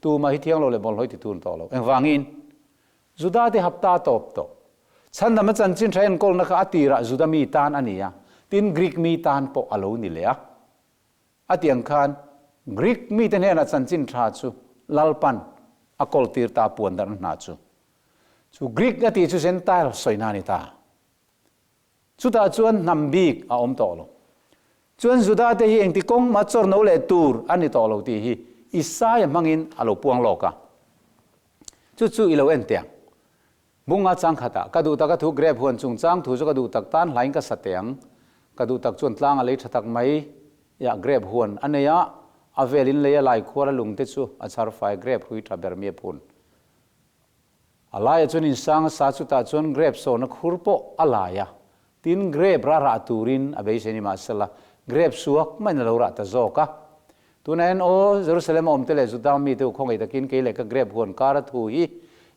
tu ma hi thiang lo le bol lo iti turin to lo en wangin Juda te hapta top to chan da ma chan chin train kol na kha atira Juda mi tan ania tin Greek mi tan po alo ni le a atiang khan Greek mi te ne na chan chin tha chu lalpan akol tir ta puan dar na chu Greek ati chu Gentile soina ni ta chu ta chuan nambik a om to lo chuan Juda te hi engti kong ma chor no le tur ani to lo ti hi Isaiah mangin alo puang lo ka chu ilo en tiang bunga chang khata kadu ta ka thu grab huan chung chang thu zo kadu tak tan hlain ka satyang kadu tak chuan tlang a le thatak mai ya grab huan aneya avelin le lai khora lung te chu achar fai grab hui tha ber me phun alaya chuan in sang sa chu ta chuan grab so na khurpo alaya tin grab ra turin abei seni ma sala grab suak man lo ra ta zo ka tunain o Jerusalem om tele Juda mi te khongai takin ke le ka grab huan kara thu hi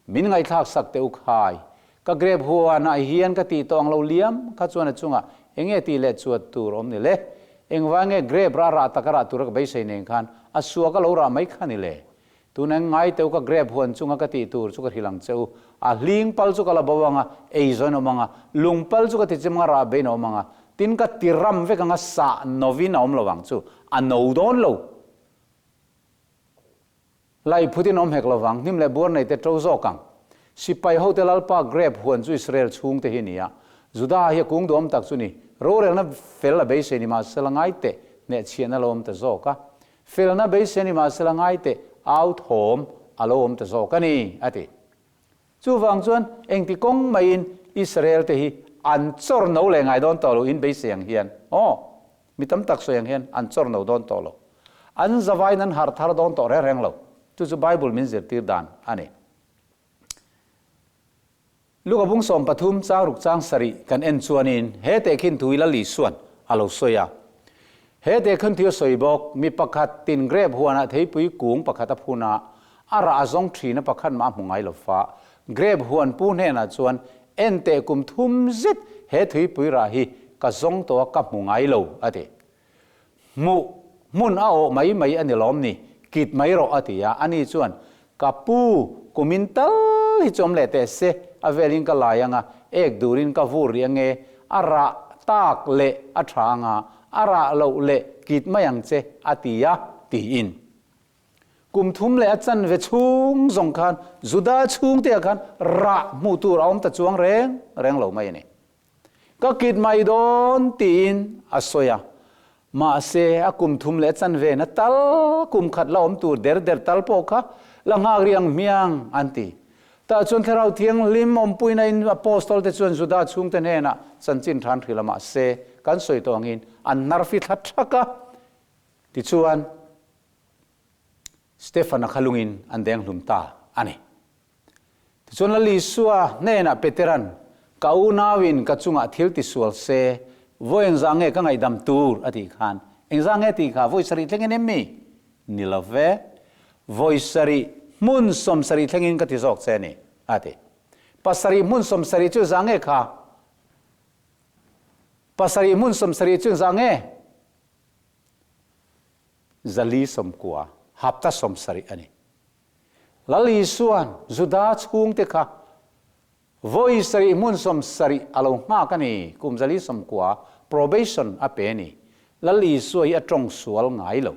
min ngai thak sak te ukhai ka grab huan a hian ka ti tong lo liam ka chuan chunga enge ti le chuat tur om ni le engwange grab ra takara tur ka bei sei nen khan a suaka lo ra mai khani le tunan ngai te ka grab huan chunga ka ti tur chu ka hilang cheu a hling pal chu kala bawanga ei zon omanga lung pal chu ka ti chimanga ra be no manga tin ka tiram ve ka nga sa novina om lawang chu a no don lo lai putin om hek lawang nim le bor nei te trozo kang sipai hotel alpa grab huan chu Israel chung te hinia Juda hi kung dom tak chu ni ro rel na fel la be se ni ma selangai te ne chiana lom te zo ka fel na be se ni ma selangai te out home alom te zo ka ni ati chu wang chuan engti kong mai in Israel te hi an chor no le ngai don to lo in be se yang hian mi tam tak so yang hian an chor no don to lo an zawai nan har thar don to re reng lo chu Bible min zir tir dan ani luka bung som pathum chang ruk chang sari kan en chuanin he te khin thuila li suan alo soya he te khin thio soibok mi pakhat tin grab huana thei pui kung pakhata phuna ara azong thina pakhan ma mungai lo fa grab huan pu ne na chuan en te kum thum zit he thui pui ra hi ka zong to ka mungai lo ate mun a o mai ani lom ni kit mai ro atia ani chuan kapu kumintal hi chom le te se avelin ka layanga ek durin ka vur riange ara tak le athanga ara lo le kit mayang che atia ti in กุมทุมเลยจันเวชุงสงคันจุดาชุงเตียกันระมูตูเราตะจวงแรงเหลาไม่เนี่ยก็กิดไม่โดนตีนอสอยมาเสียกุมทุมเลยจันเวนัตัลกุมขัดเราตูเดอตัลโปคะลังหากเรียงเมียงอันตีแต่จนที่เราเทียงลิมอมปุยในอโปสตอลแต่จนจุดาชุงเตเนนะสันจินทานที่ละมาเสียกันสวยตัวงินอันนารฟิทัดชักะที่ชวนสเตฟานักลุงินอันเดียงลุมตาอันนี้ที่ชวนละลิสัวเนน่ะเปเตรันก้าวนาวินกัจจุงอาทิลติสวลเซวัยจังเงกังไอดำตูร์อธิคานเองจังเงติข้าวัยสริเทงเนมีนิลาเววัยสริมุนสมสริเทงินกัติจอกเซนี่อธิปัสสริมุนสมสริจูจังเงข้าปัสสริมุนสมสริจูจังเงจะลีสมกัวฮับตัสสมสริอันนี้ลลีส่วนจุดาชุงเตค่ะวัยสริมุนสมสริอารมณ์มากกันนี่กุมจะลีสมกัว probation อเปนี่ลลีส่วนตรงสวลง่ายเลย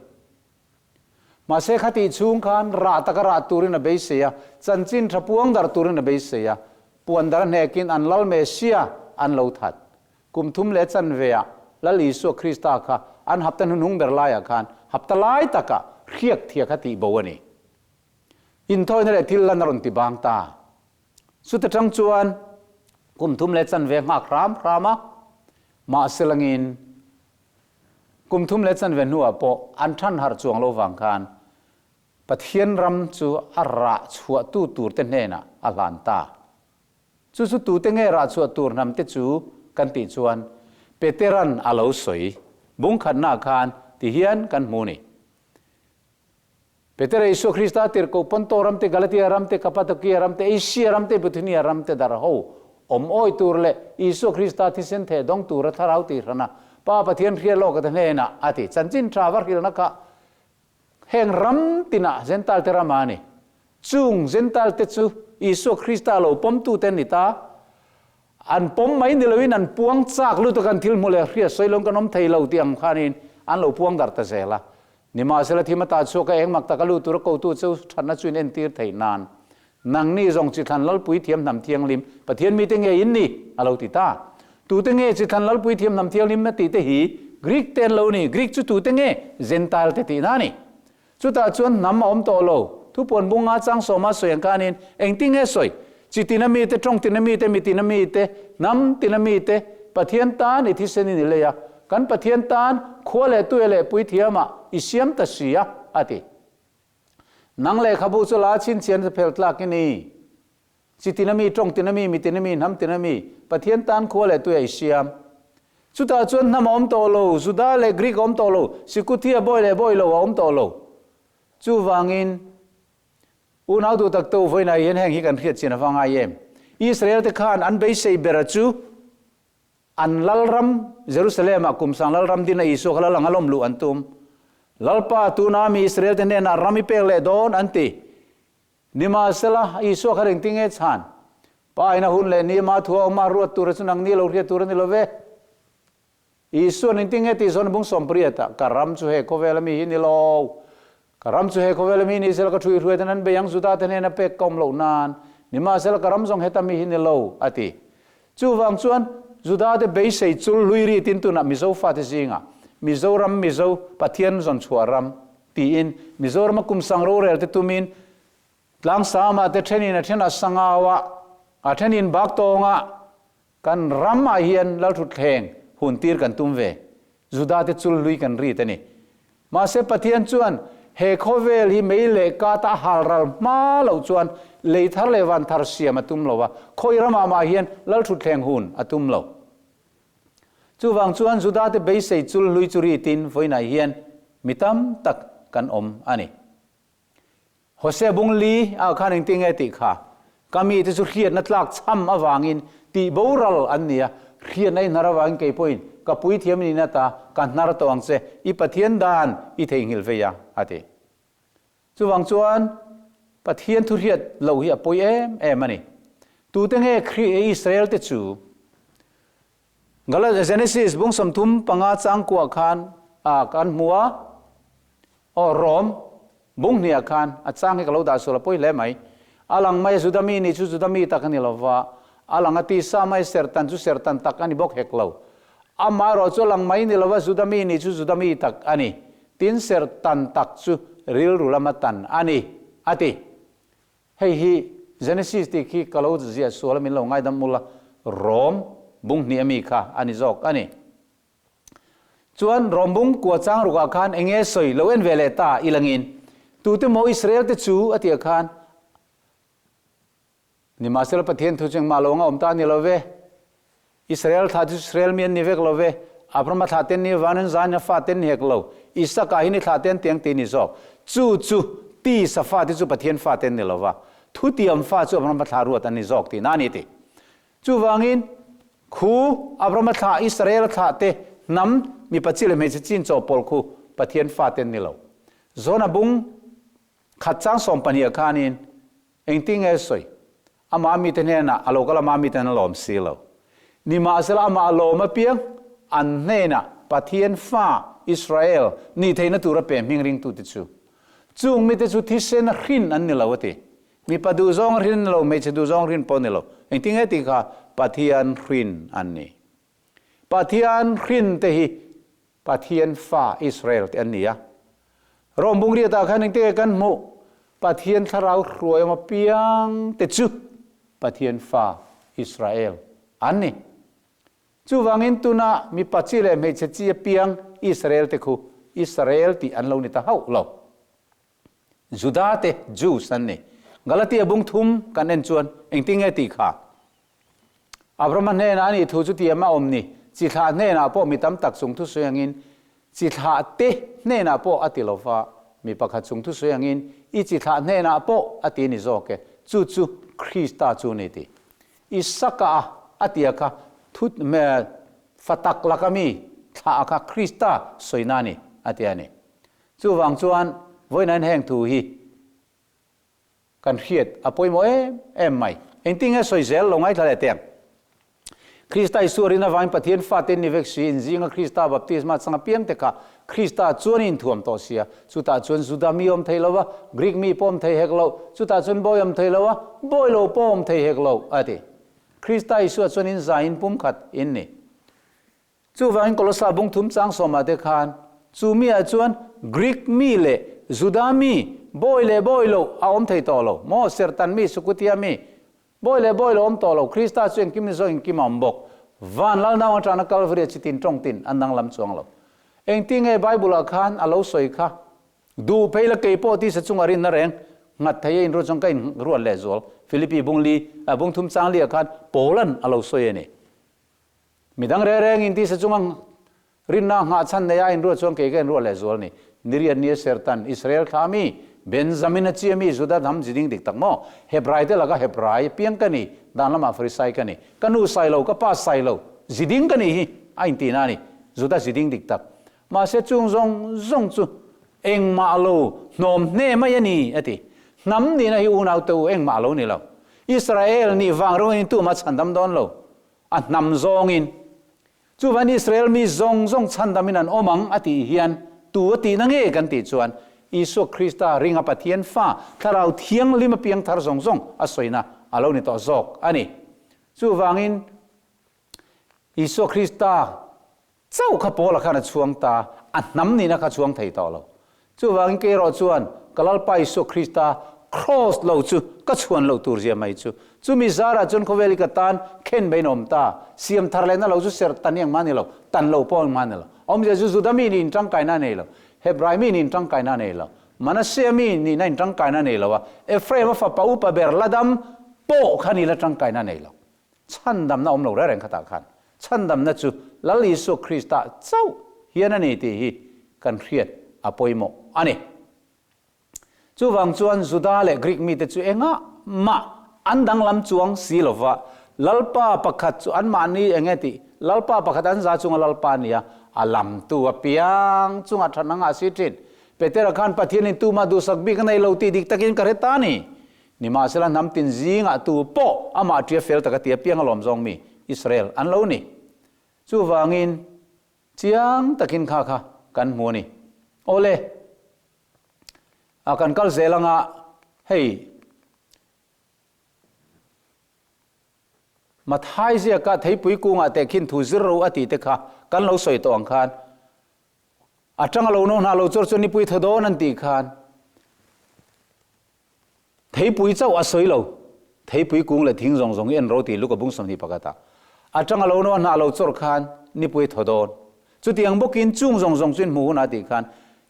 มาเสกขัดชุงกันราตกราตูรินเบสเซียจันจินทพวงดาร์ตูรินเบสเซียปวนดาร์เนกินอันลลเมเซียอันเลวทัดกุมทุมเลจันเวียลลีส่วนคริสตาค่ะอันฮับตันหุ่งเบรลายกันฮับตลายตะกะเรียกเทียขัดบวนี่อินทอยนั่นแหละที่ลันรนติบางตาสุดท้ายจวนกุมทุมเลจันเวียมากรามมาเสลังินกุมทุมเลจันเวียนัวปออันทันหาจวงโลวังกันปะเทียนรำจูอาระชัวตูตูเตเนนะอลันตาจูตูเตเงระชัวตูนำเตจูกันติจวนเปเตรันอาลาวสวยบุ้งขันนาคานที่เฮียนกันมูนี่เปเตอร์อิสุคริสต์ติร์โกปนโตรัมเตกาลติอารัมเตกัปตกีอารัมเตเอเชียรัมเตบุตนีอารัมเตดาร์โฮอมโอยตูร์เลอิสุคริสต์ที่เซนเทดงตูร์ทาราวตีรนะป้าปะเทียนเรียโลกกันเนนะอาทิจันจินทราวร์ฮิลนักะแห่งรัมตินะเซนตัลเตรามานีจุงเซนตัลเตจูอิสุคริสต์โลปมตูเตนิตาอันปมไม่เดลวินอันปวงจากลุตกันทิลมุเลเรียสวยลงกันน้ำไทยเราเตียงขานินอันเราปวงดาร์ตเซละ นี่มาเสร็จที่มาตัดโชกเองมักตะกลุตุรกูตุเจ้าทันนัจุนเอ็นตีร์ไทยนานนังนี่จงจิทันลลปุยเทียมนำเทียงลิมปะเทียนมีเตงเอินนี่อาลูติตาตูเตงเอจิทันลลปุยเทียมนำเทียงลิมมาติเตหีกรีกเตนโลนี่กรีกจุตูเตงเอเซนตัลเตตินานี่จุตาจวนนำอมโตโลทุปวนบุงอาจังสมาสวยกานินเองติงเอสวยจิตินามีเตตรงตินามีเตมีตินามีเตนำตินามีเตปะเทียนตานิทิเซนิเลยะกันปะเทียนตานขวเลตุเอเลปุยเทียมะอิเซียมตะเสียอตินังเลขบุษลาชินเชียนเพลตลากินีจิตินามีตรงตินามีมีตินามีน้ำตินามีปะเทียนตานขวเลตุเอเซียมสุดาจวนน้ำอมโตโลสุดาเลกรีกอมโตโลสิกุทียบอยเลบอยโลอมโตโลจูวังอินอุณาดูตักโตไฟในเย็นแห่งฮิกันเทียดสินะฟังไอเอ็มอิสราเอลตะขานอันเบสเซเบรจูอันลัลรัมเยรูซาเล็มอากุมสังลัลรัมดินาอิสุขลัลงอลมลูอันตุมลัลปาตูนามีอิสราเอลเตเนนารามิเปเลดอนอันตินิมาสละอิสุขเริงติงเอชันป้ายนะหุ่นเลนิมาทัวมารัวตุรสุนังนิโลเรียตุรนิโลเวอิสุนิติงเอติซอนบุงสมปริยตะการัมสุเฮโคเวลมีฮินิโลการัมสุเฮโคเวลมีนิเซลกชุยรวยเตนันเบยังสุดาเตเนนเปกกอมโลนานนิมาสละการัมซงเฮตามีฮินิโลอติจูวังชวนจุดาเดเบสเซจุลลุยรีตินตุนะมิโซฟาติซิงะมิโซรัมมิโซปัทเทียนจนชัวรัมตีอินมิโซรัมกุมสังโรเรลติตุมินหลังสามาเตเทนินเทนัสสังอาวะอาเทนินบักโตงะกันรัมอาเฮียนลัลทุดแทงหุ่นตีร์กันตุมเวจุดาเดจุลลุยกันรีตนี่มาเสปัทเทียนจวนเฮโคเวลฮิเมเลกาตาฮารัลมาเหล่าจวนเลยทะเลวันทาร์เซียมาตุมโลวะคอยรัมอาเฮียนลัลทุดแทงหุ่นอตุมโลจูวังชวนจุดาเตเบสเซจุลลุยจุรีตินไฟนายเฮียนมิตัมตักกันอมอันนี้โฮเซบุงลีอาคานิงติงเอติค่ะกามีที่สุดเขียนนัดลักช้ำอวางินตีบูรัลอันเนียเขียนในนารวังเกยพอยน์กับปุยเทียมนินาตากันนารตวังเซอีปะเทียนดานอีเทงฮิลเฟียอาทิจูวังชวนปะเทียนทุเรียดเหล่าเฮียปุยเอ็มอันนี้ตูเตงเอครีอิสราเอลเตจูกาลเจเนซิสบุงสมทุมปังอาจังกัวคานกันมัวโอโรม บุ้งเนี่ยคันอาจารย์ให้กับเราด่าสุรปุยเล่ไหมอาลังไม่สุดามีนี่สุดามีตักนี่เราว่าอาลังอติสาไม่เสร์ตันสุเสร์ตันตักอันนี้บอกเฮกเราอามาเราจะลังไม่นี่เราว่าสุดามีนี่สุดามีตักอันนี้ตินเสร์ตันตักสุริลรุลามาตันอันนี้อติให้ฮีเจเนซิสที่ขี้กับเราจะเสียส่วนมิลลงไงดัมมุลละโรมบุ้งเนี่ยมีค่ะอันนี้จอกอันนี้จวนรอมบุงกัวจางรุกอาคารเองสวยเลวเอ็นเวเลตาอิลังอินตูเตโมอิสราเอลเตจูอติอาคารนิมาเซลประเทศทุจังมาลงอมตานิลเวอิสราเอลท่าอิสราเอลมีนิเวกลเวอับรามัท่าเตนนิวานันซานฟาเตนเฮกลอิสกาฮินิท่าเตนเตียงตีนิจอกจูตีสฟาติจูประเทศฟาเตนนิลวะทุติยมฟาจูอับรามัท่ารัวตันนิจอกตีนานิติจูวางอินคูอับรามัท่าอิสราเอลท่าเตน้ำมีปัจจัยไม่จะจีนโจปอลคูประเทศฟาเตนนี่เราโซนบุงขัดจ้างสมปัญญาคานินเองติ้งเอสวยอามามีเทนน่ะอโลกละมามีเทนลมสีเรานี่มาสละอามาโลมาเปียงอันเนน่ะประเทศฟ้าอิสราเอลนี่เทนตัวระเบิดมิงริงตุติจูจุงมีแต่จุดที่เซนรินอันนี่เราวะทีมีปัดดูจองรินเราไม่ใช่ดูจองรินปนนี่เราเองติ้งเอติกาประเทศรินอันนี้ประเทศรินเตหิประเทศฟ้าอิสราเอลที่อันนี้รวมบุงเรียตาขันเตกันโมประเทศทาราวรวยมาเปียงเตจูประเทศฟ้าอิสราเอลอันนี้จูวังอินตุนามีปัจจัยเลยไม่ใช่จีเปียงอิสราเอลเตคูอิสราเอลที่อันเรานี่ตาเฮาเราจุดาเตจูสันนี่กาลาตีบุงทุมกันเอ็นจวนเองติ้งเอติขาอับรามันเนนานี่ทูจุติยมาอมนี่จิตหาเนนาพอมีตั้มตักสูงทุสยังอินจิตหาเตเนนาพออติโลฟามีประคัดสูงทุสยังอินอีจิตหาเนนาพออตินิโซเกจูคริสตาจูนิติอิสักะอติยะทุตเมฟัตักลักมีท้าคะคริสตาสวยนานีอติยานีจูวังจวนวันนั้นแห่งทูฮีกันเขียดอภัยโมเอ็มไม่เอ็งติ้งสวยเซลลงไงทะเลเตียงคริสต์อิสุรินาวันประเทศฟาเตนนิเวกซีนจิงคริสต์บัพติสมาสังเปียงเตคะคริสต์จวนอินทวมโตเสียสุตาจวนสุดามีอมไทยลาวะกรีกมีปอมไทยเฮกลาวสุตาจวนบอยอมไทยลาวะบอยลาวปอมไทยเฮกลาวอะติคริสต์อิสุจวนอินซาอินปุ่มขัดอินนี่จูวันกลสาบุงทุมจังสมาเตคานจูมีจวนกรีกมีเลสุดามีบอยลาวอมไทยโตลาวมอเซอร์ตันมีสุกุติยามีบอยลอมโตลาวคริสต์จวนกิมิโซอินกิมอมบกวันละนาวันจานักกัลฟรีจิตินตรงตินอันดังลำสวงเราเองติ้งไอ้ไบเบิลอาคารอาลูสวยค่ะดูเพลเกย์โปที่สัจงอรินนเรงงัดไทยอินรู้จังกันรัวเลโซลฟิลิปปีบุงลีบุงทุมสังลีอาคารโปแลนด์อาลูสวยนี่มีดังเรงอินที่สัจงรินนางัดชันเนียอินรู้จังกันรัวเลโซลนี่นิริยันเนเซอร์ตันอิสราเอลขามีเบนจามินเชียมีสุดาทำจิดิงดิกตักโมเฮบรายเตลก็เฮบรายเพียงกันนี่ดานละมาฟริไซกันนี่กันูไซโลก็ป้าไซโลจิดิงกันนี่ไอ้ตีนานี่สุดาจิดิงดิกตักมาเสจุงจงจูเองมาโลนอมเน่ไม่ยันนี่อติน้ำนี่นะฮิวนาตัวเองมาโลนี่เราอิสราเอลนี่ฟังรู้อินตัวมาฉันดำดอนเราอันนำจงอินจู่วันอิสราเอลมีจงฉันดำมินันโอมังอติเฮียนตัวตีนังเอกันติจวนอิสุคริสต์ริงอปัทเทียนฟ้าถ้าเราเที่ยงลิมเพียงทาร์จงอสวยนะอาโลนี่ต่อจอกอันนี้จู่วังอินอิสุคริสต์เจ้าข้าพอละข้าในช่วงตาอันน้ำนี่นะข้าช่วงไทยต่อเราจู่วางเกลอชวนกลัลไปสุคริสต์ครอสเราจู่ก็ชวนเราตูร์เจียไม่จู่มิซาระจนเขาเวลิกตันเข็นไปนมตาเสียมทาร์เลน่ะเราจู่เสร์ตันยังมันนี่เราตันเราป้อนมันนี่เราอมจะจู่ดามีนี่จังไก่นั่นนี่เราเฮบรายมีนี่จังไก่นั่นนี่เรามันเสียมีนี่นั่นจังไก่นั่นนี่เราว่าเอฟเรมฟ้าป้าอุปเบอร์ละดำโปขันนี่ละจังไก่นั่นนี่เราฉันดำน่ะอมเราแรงขตาขันฉันดำน่ะจู่ลลิสุคริสต์เจ้าเฮียนันนี่ที่กันเรียดอภัยโมอันนี้จู่วังจวนสุดาเลกรีกมีแต่จู่เองมาอันดังลำจวงสีลวะลัลปาประคัดจู่อันมานี่เองที่ลัลปาประคัดอันซาจงลัลปานี่อาลัมตัวเปียงจงอัฐนังอาศิตินเปเตระขันปะเทียนิตัวมาดูสักบิกันในโลตีดิกตะกินกระเรตานี่มาเสละน้ำตินจิงตัวโปอามาเทียเฟลตะกะเตียเปียงอลอมจงมีอิสราเอลอันโลนี่จู่วังอินเจียงตะกินข้ากันมัวนี่โอเล akan kal zelanga heyมาท้ายเสียก็ที่ปุยกุ้งแต่ขินถูจิรูอติเตค่ะกันเราสวยตัวอังคารอาจังเราโน่นเราจดจนี่ปุยทดอนันติคานที่ปุยเจ้าอาศัยเราที่ปุยกุ้งเลยทิ้งจงเอ็นเราตีลูกกับบุ้งสมนิปกตาอาจังเราโน่นเราจดคานนี่ปุยทดอนจุดที่ยังบุกินจุงจุนหมู่นาติคาน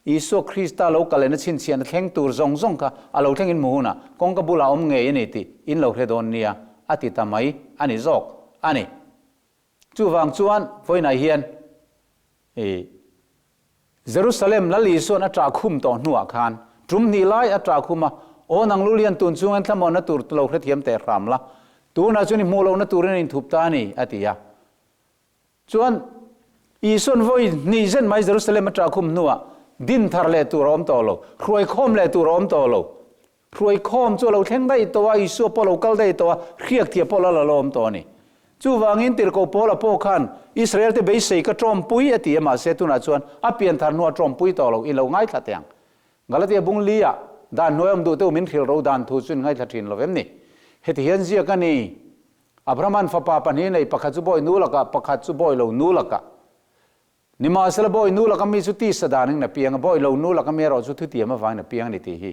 อิสุคริสต์เรากเลยนัชินเชียนแข่งตัวจงค่ะเราแข่งอินหมู่นะกงกบุลาเงยนี่ติอินเราเทดอนเนี่ยอาทิตย์ทำไมอันนี้จอกอันนี้จู่ฟังจวนไว้ในเฮียนเยรูซาเล็มละลีส่วนอัตราคุมต่อหนัวคานจุ่มนี่ไล่อัตราคุมมาโอ้นังลุเลียนตุนจวนทั้งหมดนัตุรเราเทียมแต่รำละตัวนั้นจวนมูเรานัตุรนี่ทุบตานี่อติยาจวนอีส่วนไว้นี่เช่นไม่เยรูซาเล็มอัตราคุมหนัวดินทาร์เลตัวร้อมต่อเรารวยคอมเลตัวร้อมต่อเรารวยคอมจู่เราแข่งได้ตัวอีสัวพอเราเกลได้ตัวเรียกเทียบพอเราล้อมตัวนี่จู่วางินติรโกพอละพอขันอิสราเอลที่เบสเซก็จอมปุยอติยมาเสตุนาชวนอเปลี่ยนทางนัวจอมปุยต่อเราอีเราง่ายขัดยังกาลเตียบุงลียด้านน้อยมดูเต้ามินขิลเราด้านทูจุนง่ายขัดทินเราเอ็มนี่เหตุเห็นเสียกันนี่อับรามันฟ้าป่าปันนี้ในปักขัดจุบอยนูละกะปักขัดจุบอยเรานูละกะนิมาสละบอยนูละกะมีสุติสดานึงนะเปียงบอยเรานูละกะมีเราสุทุติยมาฟังนะเปียงนี่ทีฮี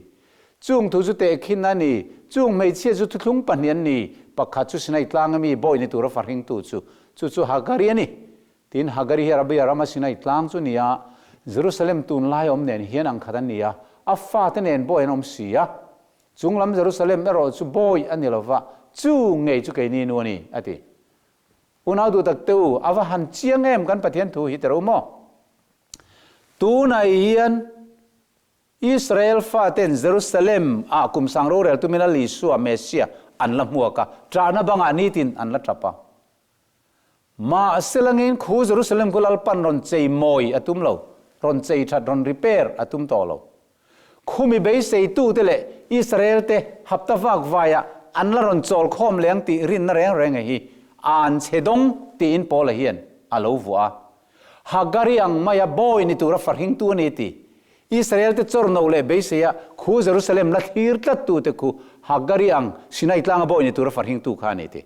จุงทุจุเตะขินนั่นนี่จุงไม่เชื่อจุทุลุงปันนี้นี่ปักขัดจุสนัยตลางมีบอยนี่ตัวเราฟังหิงตุจุฮักการีนี่ทีนฮักการีเฮรับเบียรามาสินัยตลางจุนี่ยเยรูซาเล็มตุนไล่อมเนี่ยเฮียนังขัดนี่ยอัฟฟาตเนนบอยนอมเสียจุงลำเยรูซาเล็มเอรอจุบอยอันนี้เราว่าจุงไงจุเกนี่นัวนี่อติอุณาดูตักตัวอาวหันเชียงเอ็มกันปะเทียนทูฮิตเราโมตูนายเฮียนอิสราเอลฟาเตนเยรูซาเล็มอาคุมสังโรเรลตุมินาลิสัวเมเซียอันละมัวกะตรานาบังอานิตินอันละทรัพย์มาเสลังอินคูเยรูซาเล็มกุลลปันรอนเจย์มอยอตุมเรารอนเจย์ชัดรอนรีเพร์อตุมต่อเราคุมิเบย์เซตูเตเลอิสราเอลเตฮับตะฟักวายอันละรอนโจลคอมเลี้ยงตีรินนแรงไงฮีอันเชดงตีอินโปลเฮียนอาลูฟัวฮักการีอังมายาบอยนิตุระฟาริงตัวนี้ตีอิสราเอลเตจอร์นเอาเลเบย์เซียคูเยรูซาเล็มละฮิร์ตัดตัวเตคูฮักการีอังสินัยตลางบอยนิตุระฟาริงตัวข้านี้ตี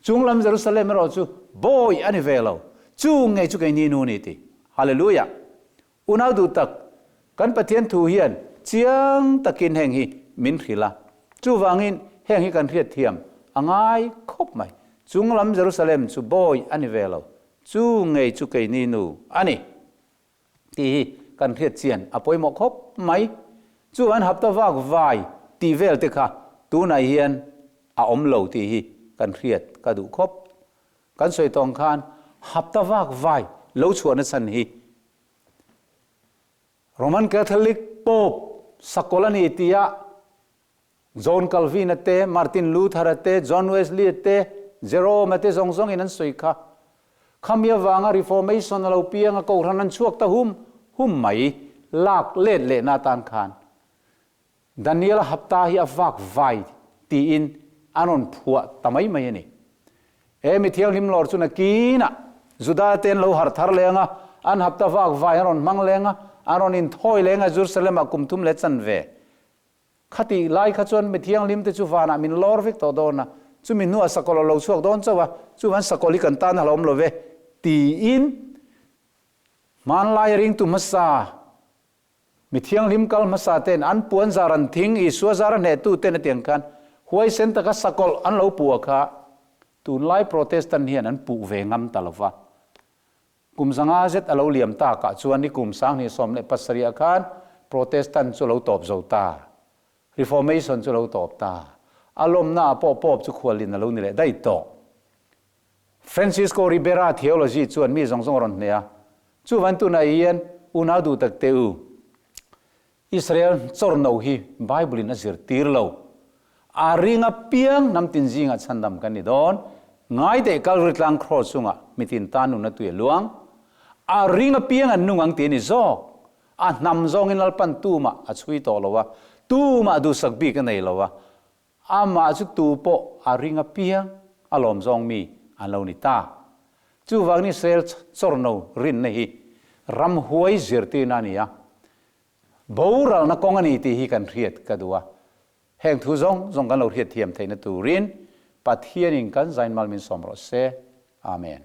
จุงลำเยรูซาเล็มเราจูบอยอันนี้เวลาจุงไงจุงไงนี่นู่นนี่ตีฮาเลลูยาอุณาดูตักกันปะเทียนทูเฮียนเจียงตะกินแห่งฮีมินขิลาจูวางินแห่งฮีกันเทียดเทียมอ่างไงคบไหมจุงลำเยรูซาเล็มจูบอยอันนี้เวลาจูงไงจุงไงนี่นู่อันนี้ที่กันเทียดเจียนอภัยหมกคบไหมจูอันหับตะวากวายตีเวลติค่ะตูนายเฮียนอาอมเหลาที่ฮีกันเทียดกระดูคบกันสวยตองคานหับตะวากวายเหลาชวนสันฮีโรมันคาทอลิกป๊อปสักคนละนี่ที่จอห์นคัลวินเต้มาร์ตินลูเธอร์เต้จอห์นเวสลีย์เต้เจโรมเต้ซงอินันสวยค่ะขมีวางรีฟอร์เมชันเราเพียงก็รันช่วงตะหุ่มไม่ลากเล่นาตานคานดานิเอลฮับตาฮิอฟักไวตีอินอันนผัวทำไมไม่เนี่ยมิเทียงลิมลอร์สุนักีน่ะจุดาเต้นเราหัดทาร์เลงอันฮับตาฟักไวอันนมังเลงอันนินทอยเลงจูร์สเลมาคุมทุมเลสันเวขัดไล่ขจรมิเทียงลิมเตจูฟานามินลอร์ฟิกตัวโดนนะจูมินัวสกอลเราช่วงโดนเจ้าวะจูวันสกอลิกันตานหลอมโลเวตีอินมันไล่ริงตุมัสซามิเทียงลิมกัลมัสซาเตนอันปวนจารันทิ้งอิสวจารันเนตุเตนเตียงกันหวยเซนตะกัสกอลอันเราปัวค่ะตูไล่โปรเตสแตนต์เฮียนอันปูเวงัมตลอดวะกุมสังอาเซตเราเลียมตากะชวนนี่กุมสังนี่สมในปัสริยาคารโปรเตสแตนต์จุเราตอบเจ้าตารีฟอร์เมชันจุเราตอบตาอารมณ์น่าปอบจุขวลินเรานี่แหละได้ต่อฟรานซิสโกริเบราเทโอโลจีชวนมีสองรอนเนี่ยจูวันตุนายเย็นอุณาดูตักเตอูอิสราเอลจอร์นเอาฮีไบเบิลนัสิร์ตีร์เราอาริงอเปียงน้ำตินจิงอัดสันดำกันนี่ดอนง่ายแต่กัลริตลังครอสุงะมิตินตานุนัตุเอลวงอาริงอเปียงอันนุ่งอังเตนิโซอันนำซองอินลัลปันตูมาอัดช่วยต่อเราวะตูมาดูสักบีกันไหนเราวะอามาจุดตูโปอาริงอเปียงอารมณ์ซองมีอันเรานิตาจูวังนี่เซลจอร์โนรินนี่รำหวยจิรตีนานี่ย boral na kong ani ti hi kan riat kadua heng thu zong kan lo riat thiam theina turin pathian in kan zain mal min somro se amen